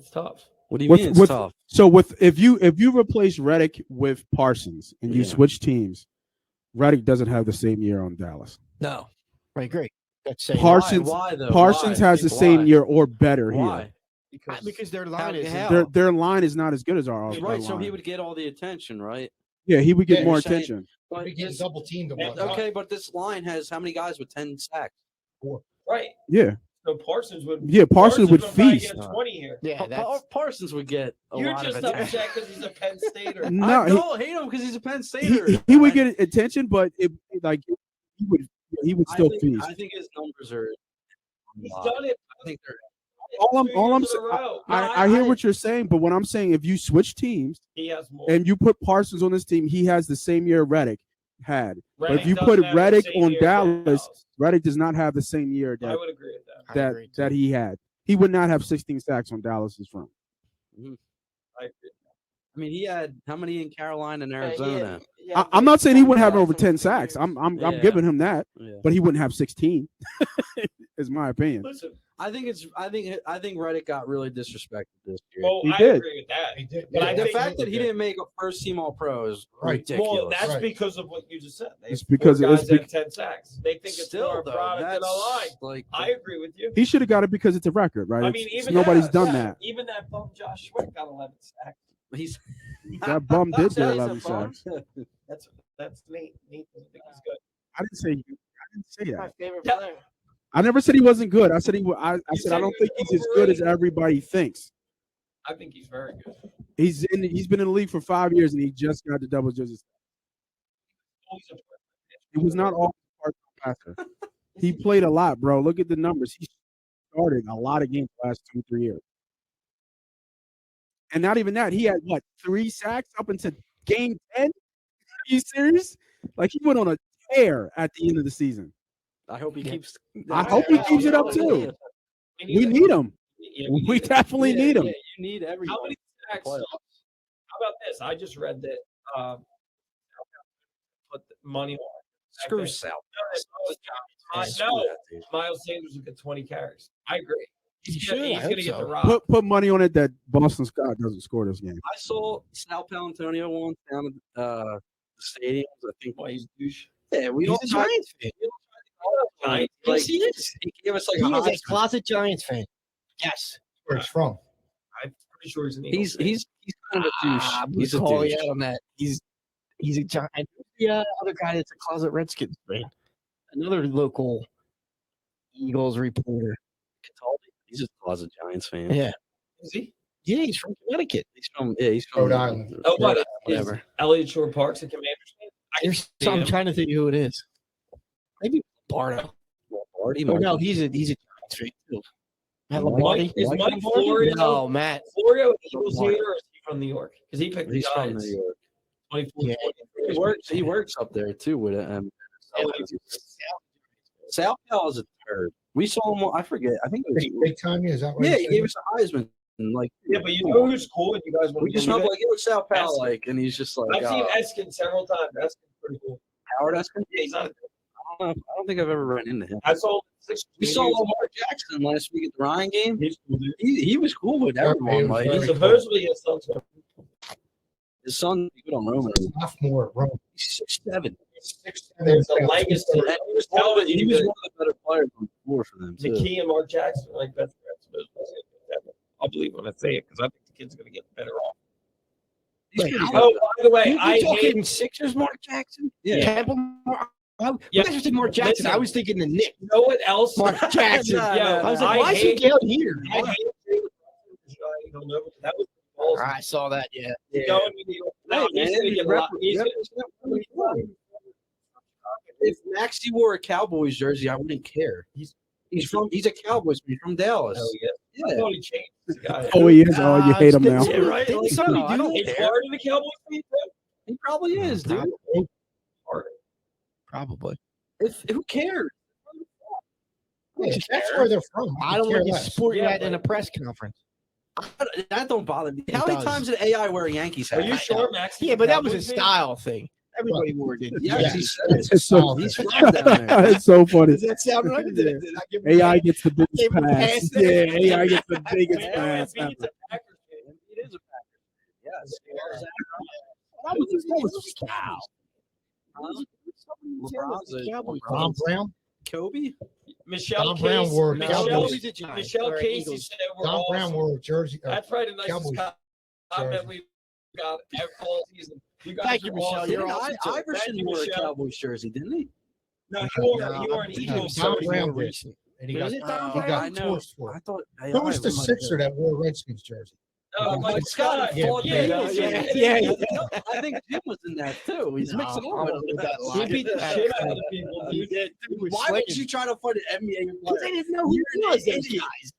it's tough. What do you With- mean it's with- tough? So if you replace Reddick with Parsons and you Yeah. switch teams, Reddick doesn't have the same year on Dallas. No, I agree. That's saying Parsons- Why though? Parsons Why? has the same Why? year or better Why? because their line is How? Their line is not as good as our Right, so line. he would get all the attention, right? Yeah, he would get Yeah, more you're saying- attention. But We get this- double teamed. okay, but this line has how many guys with 10 sacks? Right. Yeah, So Parsons would. Parsons would probably feast. Get 20 here. Yeah, that's Parsons would get a You're lot just of attention. upset because he's a Penn Stater. No, I don't hate him because he's a Penn Stater. he would get attention, but he would still feast. I think his numbers are. He's done it. I think they're. All I'm 2 years in a saying, row. I hear what you're saying, but what I'm saying, if you switch teams He has more. and you put Parsons on this team, he has the same year Reddick had. But if you doesn't put have the Reddick same on year as Dallas, Reddick does not have the same year I that would agree with that. that he had. He would not have 16 sacks on Dallas's front. I agree. I mean, he had how many in Carolina and Yeah, he had- Arizona? yeah, I'm not saying he wouldn't have sacks over in 10 2 sacks. years. I'm Yeah. giving him that, Yeah. but he wouldn't have 16. Is my opinion. Listen, I think Reddick got really disrespected this year. well, He I did. agree with that. He did. But I the think fact that he didn't make a first team All Pro is Right. ridiculous. Well, that's Right. because of what you just said. They It's four because it was guys have 10 sacks. They think it's more a though, product than a line. that's like I agree with you. He should have got it because it's a record, right? I It's- mean, it's- even nobody's done yeah, that. Even that bum Josh Sweat got 11 sacks. he's That bum did He's get a 11 bum. sacks. That's Nate. Nate doesn't think he's good. I didn't say My that. favorite Yeah. player. I never said he wasn't good. I said I You said said I he don't was think he's as good as overrated. everybody thinks. I think he's very good. He's been in the league for 5 years and he just got the double digits. He was not all part passer. He played a lot, bro. Look at the numbers. He started a lot of games the last 2-3 years. And not even that. He had 3 sacks up into game 10? Are you serious? Like he went on a tear at the end of the season. I hope he keeps. I hope he keeps it up too. We need him. Yeah, We definitely need him. You need every. How many sacks? How about this? I just read that put the money on. Screw Okay. South. No, Miles Sanders will get 20 carries. I agree. He's should, I going hope to get so. the rock. Put money on it that Boston Scott doesn't score this game. I saw Sal Palantonio once down at the stadiums. I think. Why he's douche. Yeah, we He's all a tried. Giants fan. Giants. Like, Yes, he is. He gave us like He a is a Heisman. closet Giants fan. Yes. Where it's from. I'm pretty sure he's an Eagles fan. He's kind of a douche. He's a calling douche. out on that. He's a Giant. And the other guy that's a closet Redskins fan. Another local Eagles reporter. He's just a closet Giants fan. Yeah. Is he? Yeah, he's from Connecticut. He's from Rhode Island. Oh, what? Whatever. Is Elliott Shore Park's a Commanders fan? I can see I'm him. trying to think who it is. Maybe Bardo. Lombardi, Oh no, he's a Giants fan too. Matt Lombardi. Is Mike Mike Lombardi? Florio? No, Matt. Florio an Eagles Lombardi. hater, or is he from New York? Because he picked the He's from Giants. New York. 24, Yeah. He works up there too with Sal Pal is a turd. We saw him. I forget. I think it was. Big time, is that what Yeah, he he gave us a Heisman. Like, Yeah, but you know who's cool and you guys want we to just believe know it? like it was Sal Pal, Eskin. like, and he's just like I've seen Eskin several times. Eskin's pretty cool. Howard Eskin. Yeah, he's not. I don't think I've ever run into him. I saw 6 We saw Lamar Jackson last week at the Ryan game. He's cool, dude. He was cool with Yeah, he everyone. was Like very He's cool. supposedly his son's his son, good on Roman. Sophomore, Rome. He's 6'7". 6'7". There's a legacy. And He was telling he you was that one of the better players on the floor for them too. McKee and Mark Jackson are like best friends. I'll believe when I say it because I think the kid's going to get better off. He's Wait, pretty how- good. Oh, by the way, You I talking hate. Sixers, Mark Jackson? Yeah. Temple, Yeah. yeah. I said Mark Jackson. I was thinking the Knicks. You know what else? Mark Jackson. No, Yeah, I was like, why is he hate- down here? I hate don't know. That was balls. I saw that. Yeah. Going to New York. No, he's going to get a lot. If Maxie wore a Cowboys jersey, I wouldn't care. He's a Cowboys fan. He's from Dallas. Oh, yeah. I Yeah. thought he changed. The guy. Oh, he is. Oh, you hate him now. Yeah, right? Like, Sonny, no, I do don't that? Is Harden the Cowboys fan? He probably is, dude. Probably. Who cares? Yeah, that's where they're from. I don't care want you less. sporting Yeah, that in a but- press conference. That don't bother me. It How many does. times did AI wear a Yankees hat? Are you sure, Max? Yeah, but that was a style thing. Everybody wore it. Yes, Yeah. he said it. It's so, He's from down there. it's so funny. Does that sound right? Did I give him AI a- gets the biggest Gave him a pass. pass Yeah, there. AI gets the biggest Man, pass. he's ever. a Packers fan. It is a Packers. Yes. That was a style. LeBron's Tom Brown. Kobe. Michelle Tom Brown Casey. wore Michelle, Cowboys. Michelle Casey said we're Tom Brown awesome. wore a jersey. That's probably the nicest Cowboys comment jersey. we got all season. You guys Thank you, are Michelle. awesome. You're Didn't awesome too. Iverson Thank you, wore a Michelle. Cowboys jersey, didn't he? No, you wore No, an I'm Eagles Tom jersey. Brown More did. recent. And he Was got, it Tom he Brown? got I know. torched for I it. thought Who was the Sixer that wore Redskins jersey? Oh, Mike Mike Scott. Scott. Yeah, Fought Yeah, Eagles yeah, jersey. yeah. I think Jim was in that too. He's No, mixing I up. don't know that He line. beat the shit out of the people, dude. Why would you try to fight an NBA Because player? they didn't know who You're he an was. Those idiot. guys.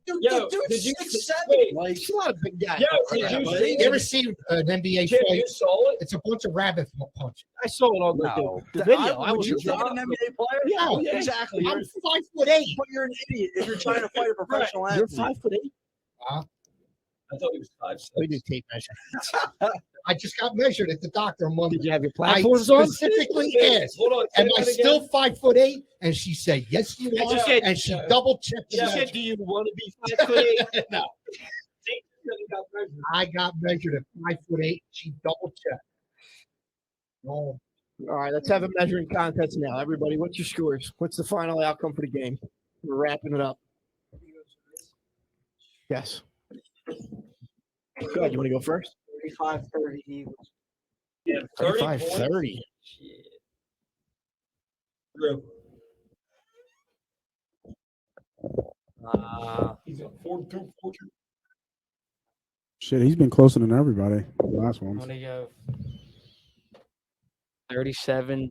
Yo, Dude, did you 6'7". wait, Like, There's a lot of big guys. Yo, Yeah, did you but see- You ever seen an NBA Jim, fight? you saw it? It's a bunch of rabbit punch. I saw it on no. the video. I Would was you just fight an NBA player? Yeah. Yeah, exactly. I'm You're, 5'8". but you're an idiot if you're trying to fight a professional You're athlete. 5'8". I thought he was 5'6". We do tape measure. I just got measured at the doctor on Monday. Did you have your I platforms on? specifically asked, Hold on. say am I that again. still 5'8"? And she said, yes, you And are. she said- and she double checked. She said, "Do you want to be 5'8"? No, I got measured at 5'8". She double checked. No, All right, let's have a measuring contest now. Everybody, what's your scores? What's the final outcome for the game? We're wrapping it up. Yes. Good. You want to go first? 35-30 Eagles. Yeah, 30 35-30. points. Shit. Drew. He's on 4-2. Shit, he's been closer than everybody. The last I'm one. gonna go 37-27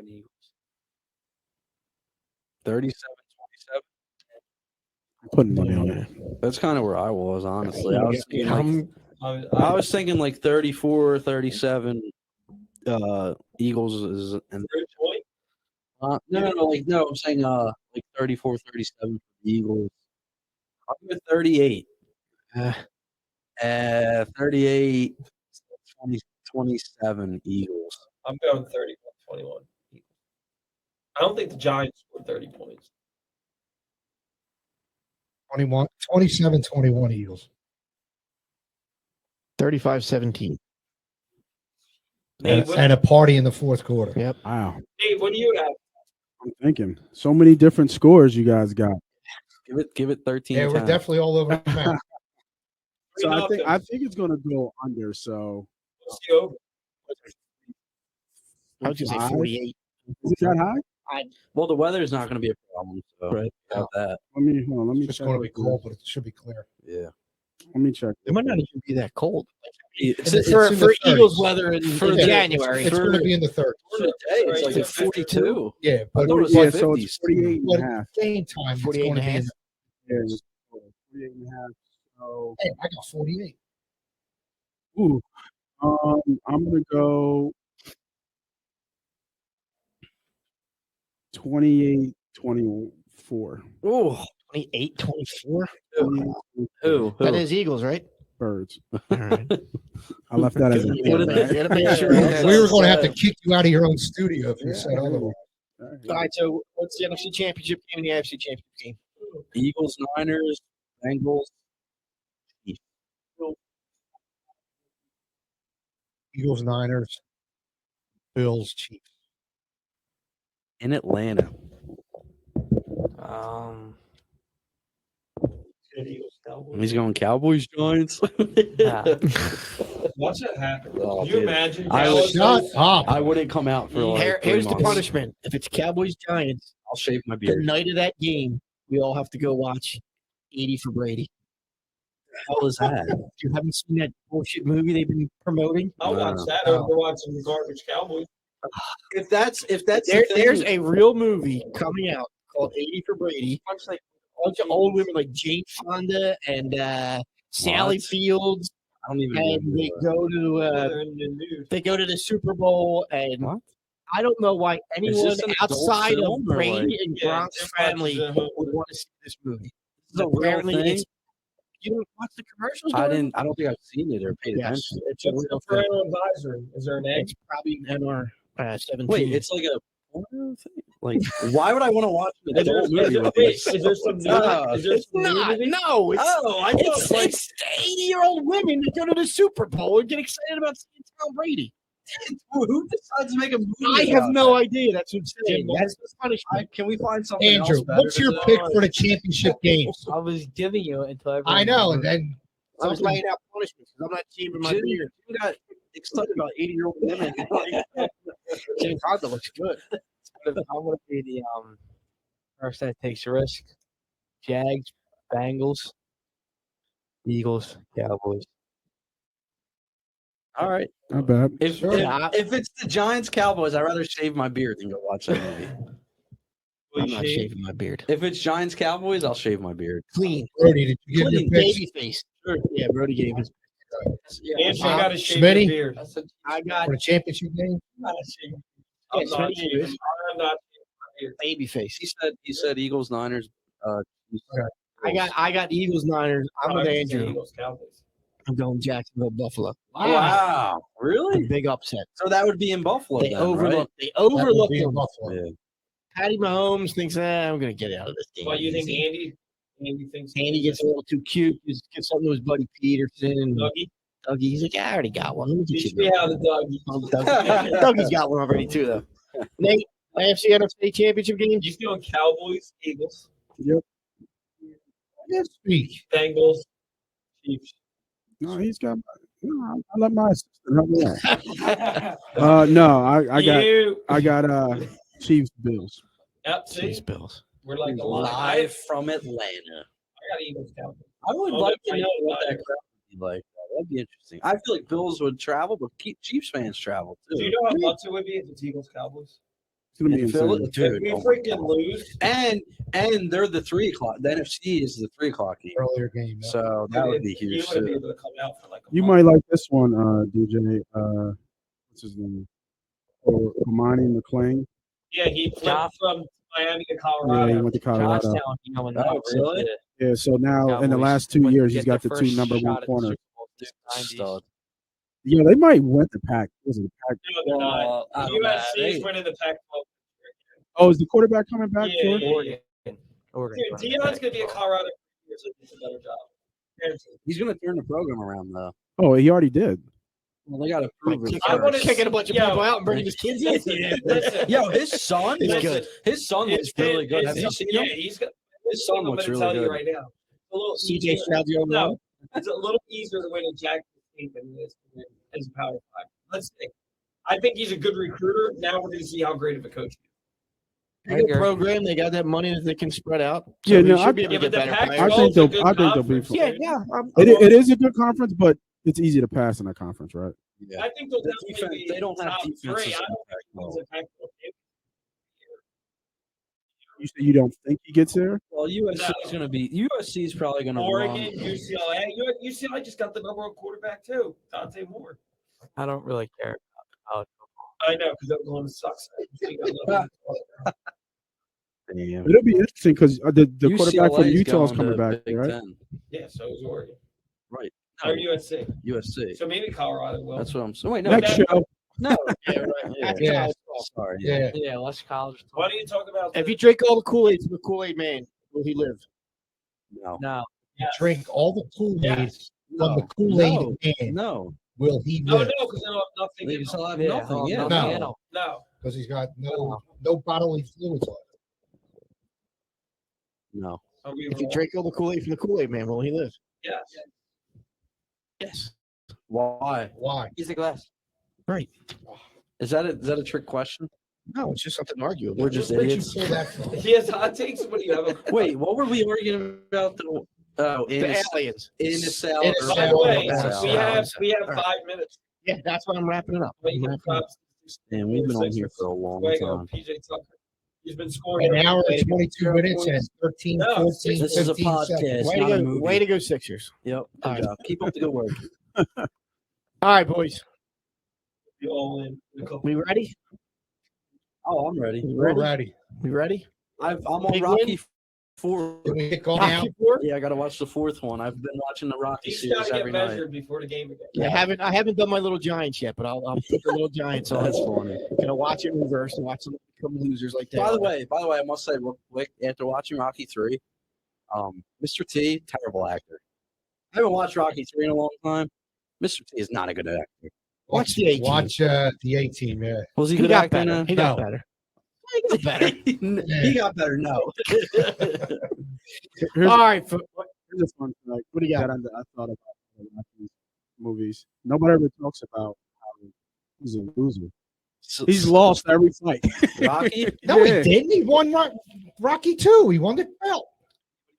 Eagles. 37-27. I'm putting money on it. That's kind of where I was, honestly. I was thinking like, I I was thinking like 34, 37. Eagles is and 30 point. no, I'm saying like 34, 37 for the Eagles. I'll give it 38. 38, 20, 27 Eagles. I'm going 31-21. I don't think the Giants scored 30 points. 27-21 Eagles. 35-17. Dave, And a party in the fourth quarter. Yep. Wow. Dave, what do you have? I'm thinking. So many different scores you guys got. Give it 13. Yeah, we're 10. definitely all over the map. So I think it's gonna go under. So What's the over? I was going to say 5? 48. Is it that high? Well, the weather is not going to be a problem. So Right. About that. Let me It's just check. going to be cold, but it should be clear. Yeah. Let me check. It might not even be that cold. It's, It's For, in for the 30s. Eagles weather in Yeah, January. It's going to be in the 30s. for today, it's like Yeah. 42. Yeah, I but thought it was Yeah, like so 50s. it's 48 but and a at half. the same time, it's 48 going to and a be in half. the, Yeah, it's 48 and a half. So hey, I got 48. ooh. I'm gonna go 28-24. Oh, 28-24. who? That is Eagles, right? Birds. All right. I left that as a Yeah, What man. did they- Gotta make sure Yeah. that- We were going to have to kick you out of your own studio if you said otherwise. All right, so what's the NFC Championship game and the AFC Championship game? Eagles, Niners, Bengals. Eagles, Niners, Bills, Chiefs. In Atlanta. He's going Cowboys, Giants. Watch that happen. Oh, Can you dude. imagine? I Dallas was- Shut goes- up. I wouldn't come out for like Here's 3 the months. punishment. If it's Cowboys Giants, I'll shave my the beard. night of that game, we all have to go watch 80 for Brady. How is that? If you haven't seen that bullshit movie they've been promoting, I'll watch No. that over watching the garbage Cowboys. If that's there's a real movie coming out called 80 for Brady. It's like a bunch of old women like Jane Fonda and Sally What? Fields, I don't even and know. they go to They're in the news. they go to the Super Bowl, and What? I don't know why anyone this an adult outside of film or Brady like- and Yeah, Gronk's Jim family Hodges, would want to see this movie. This is a real Apparently, thing. you don't watch the commercials. I during it? I don't think I've seen it or paid Yes, attention. it's a What's real the thing. parental advisor? Is there an egg? It's probably NR 17. Wait, it's like a porno thing? Like, why would I want to watch an Is there, adult movie with wait, this? is there some nudity? No. Is there It's some not. nudity? No, it's, Oh, I it's, thought like it's 80-year-old women that go to the Super Bowl and get excited about seeing Tom Brady. who decides to make a movie? I have about no that? idea. That's what I'm saying. Jim, That's the punishment. Can we find something Andrew, else better? what's your pick for the championship games? I was giving you it until everyone. I know, and then I was laying out punishments because I'm not shaving my Jim, beard. you got excited about 80-year-old women. James Harden looks good. I want to be the person that takes a risk. Jags, Bengals, Eagles, Cowboys. All right. Not bad. If, Sure. if it's the Giants Cowboys, I'd rather shave my beard than go watch that movie. I'm not shaving my beard. If it's Giants Cowboys, I'll shave my beard. Clean. Brody, did you give your Clean. picks? Baby face. Sure. Yeah, Brody gave his. Andrew got to shave Smitty? your beard. I got For the championship game? I'm not shaving. Yeah, I'm not Smitty shaving. is. I'm not shaving my beard. baby face. He said Eagles, Niners. I got Eagles, Niners. I'm with Andrew. Eagles, Cowboys. I'm going Jacksonville, Buffalo. Wow, The really? big upset. So that would be in Buffalo. They then, overlooked. right? They overlooked That would be in them. Buffalo. Yeah. Patty Mahomes thinks, I'm going to get out of this game. Well, you think easy." Andy thinks Andy gets a little too cute. Just gets something to his buddy Peterson. Dougie? Dougie, he's like, I already got one. Let me You get should you be one. out of the Dougie. Dougie's got one already too, though. Nate, AFC NFC Championship game. You feeling Cowboys, Eagles, Yes, speak. Bengals, Chiefs? No, he's got. No, I let my assistant help me out. No, I got Chiefs Bills. Yep, see, Chiefs, Bills. we're like a Live from Atlanta. I got Eagles, Cowboys. I would Oh, like that's to know right. what that crowd would be like. That'd be interesting. I feel like Bills would travel, but Chiefs fans travel Do too. you know how nuts it would be if it's Eagles, Cowboys? It's gonna be And Philly- insane. dude, If we oh my freaking God. lose, And they're the 3 o'clock. The NFC is the 3 o'clock game, Earlier game. Yeah. so that would be you huge wouldn't be too. able to come out for like a You month. might like this one, DJ. What's his name? Or Amani McClain. Yeah, he flipped Josh- from Miami to Yeah, Colorado. he went to Colorado. Johnstown, you know, when Oh, really? Yeah, so now in the Cowboys last 2 wouldn't years, get he's got the their 2 first number shot 1 at the corners. Super Bowl since the 90s. Stud. Yeah, they might win the pack. Was it the pack? No, they're not. I don't know. USC is winning the Pac-12. Oh, is the quarterback coming back? Yeah, George? yeah, Oregon. Oregon. Dude, Deion's gonna be a Colorado. He's a better job. Guaranteed. He's going to turn the program around though. Oh, he already did. Well, they got to prove it. I wanna first. Kicking a bunch of Yo, people out and bringing his kids in. Listen, Yo, his son He's looks good. His son looks really good. Have you seen Yeah, him? he's got. His son I'm looks gonna really tell you good. right now. A little CJ easier- Stroud, the only No, one. it's a little easier to win a Jackson team than it is to win as a Power 5. Let's see. I think he's a good recruiter. Now we're going to see how great of a coach he is. Big program. They got that money that they can spread out. Yeah, they no, should be able Yeah, to but get the better Pac-12 players. I think is a they'll- good I think they'll be conference, fine. dude. It is a good conference, but it's easy to pass in that conference, right? Yeah. I think they'll The definitely defense- be they don't have top defenses three. I in don't the think he wins a Pac-12 game. You say you don't think he gets there? Well, USC is going to be. USC is probably going to Oregon, run. UCLA. UCLA just got the number one quarterback too, Dante Moore. I don't really care about I know because Oklahoma sucks. Damn. It'll be interesting because the quarterback from UCLA is Utah is going coming to back, Big right? Ten. Yeah, so is Oregon. Right. Or No, USC. USC. So maybe Colorado will. That's what I'm saying. Wait, no. Next that- show. No. Yeah, right. Yeah. Yeah. Sorry. Yeah. yeah, less college. Why don't you talk about If the- you drink all the Kool-Aid from the Kool-Aid man, will he live? No. No, Drink all the Kool-Aid Yes. from the No. Kool-Aid No. man. No. Will he No, live? no, because they'll have nothing. They in still them. have yeah, nothing. Yeah. No. no. No. Because he's got no bodily fluids left. No. Are we If you wrong? drink all the Kool-Aid from the Kool-Aid man, will he live? Yes. Yes. Why? Why? He's a glass. Right. Is that a trick question? No, it's just something to argue about. We're just Where'd you idiots. pull that from? He has hot takes. What do you have? Wait, what were we arguing about? Oh, the aliens. in the salad. In the or By the salad. way, salad. we have All right. 5 minutes. Yeah, that's why I'm wrapping it up. Wait, I'm wrapping it up. And we've been on here for a long Fuego, time. PJ Tucker. He's been scoring. An hour every and day. 22 minutes and 13, No, 14, This is a 15 podcast. seconds. Way to not a go! movie. Way to go, Sixers! Yep. All Good right. job. Keep up the good work. All right, boys, Be all in a couple. we ready? Oh, I'm ready. We We're ready? ready. We ready? I'm on Big Rocky win? 4. Can we kick on now? Rocky Four? Yeah, I got to watch the 4th one. I've been watching the Rocky He's series got to get every night. measured before the game again. Yeah, I haven't done my little Giants yet, but I'll put the little Giants on. That's funny. Gonna watch it in reverse and watch them become losers like that. By the way, I must say real quick, after watching Rocky 3, Mr. T, terrible actor. I haven't watched Rocky 3 in a long time. Mr. T is not a good actor. Watch the 18. Watch the 18, yeah. Was he He good got actor? better. He got better. He got better. He got better. No. Here's, All right, here's a fun fact. what do you got? that I thought about when I watch these movies. Nobody ever talks about how he's a loser. He's lost every fight. Rocky No, Yeah. he didn't. He won Rocky 2. He won the belt.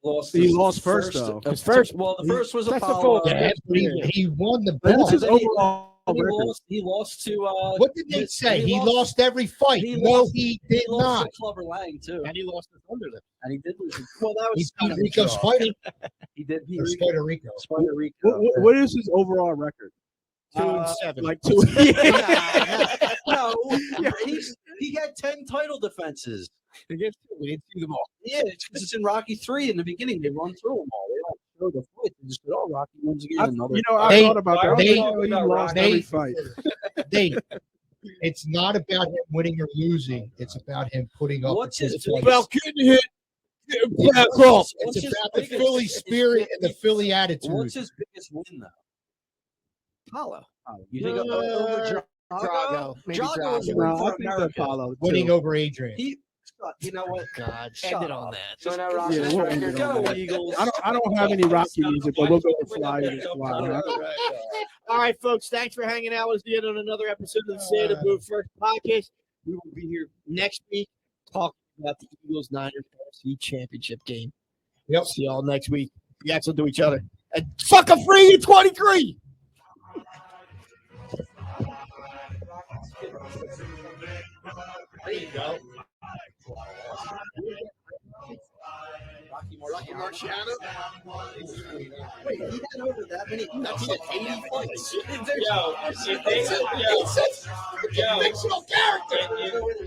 lost. He his lost first, though. His First- well, the first was that's the Apollo. full- Yeah, but he won the But belt. this is overall He record. lost. He lost to. What did they say? He lost every fight. he No, lost- he He did lost not. to Clubber Lang too, And he lost the Thunder. and he did lose. Well, that He was beat Rico Spider He did beat or Rico. Spider Rico. Spider Rico. What is his overall record? 2-7. Like 2. No, he had 10 title defenses. Against who? We didn't see them all. Yeah, it's because it's in Rocky 3 in the beginning. They run through them all. They don't show the fight. They just go, oh, Rocky wins again. Another. I thought about that. they- He lost every fight. It's not about him winning or losing. It's about him putting up. What's with his fights. About getting hit. It's Back off. What's It's his about the biggest- Philly spirit and the Philly attitude. What's his biggest win, though? Paulo. You think over Drago. Maybe Drago Drago. is a No, win I for think America. that Paulo Winning too. over Adrian. He, you know what? God, Shut end it up. on that. So now Rocky Yeah, we'll end record. it on Go that. Eagles. I don't have any Rocky music, but we'll go with Flyer to Flyer. All right, folks. Thanks for hanging out with us again on another episode of the Say the Boo First podcast. We will be here next week talking about the Eagles Niners NFC Championship game. Yep. See y'all next week. You guys will do each other. And fuck a free in 23. There you go. Rocky Marciano? Wait, he had over that many. That's like 80 fights. Yo, if they, Fictional character.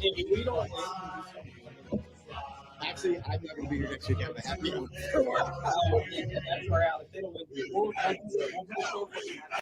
if we don't Actually, I'm not going to be here next week. I'm happy. that's where Alex, they don't win.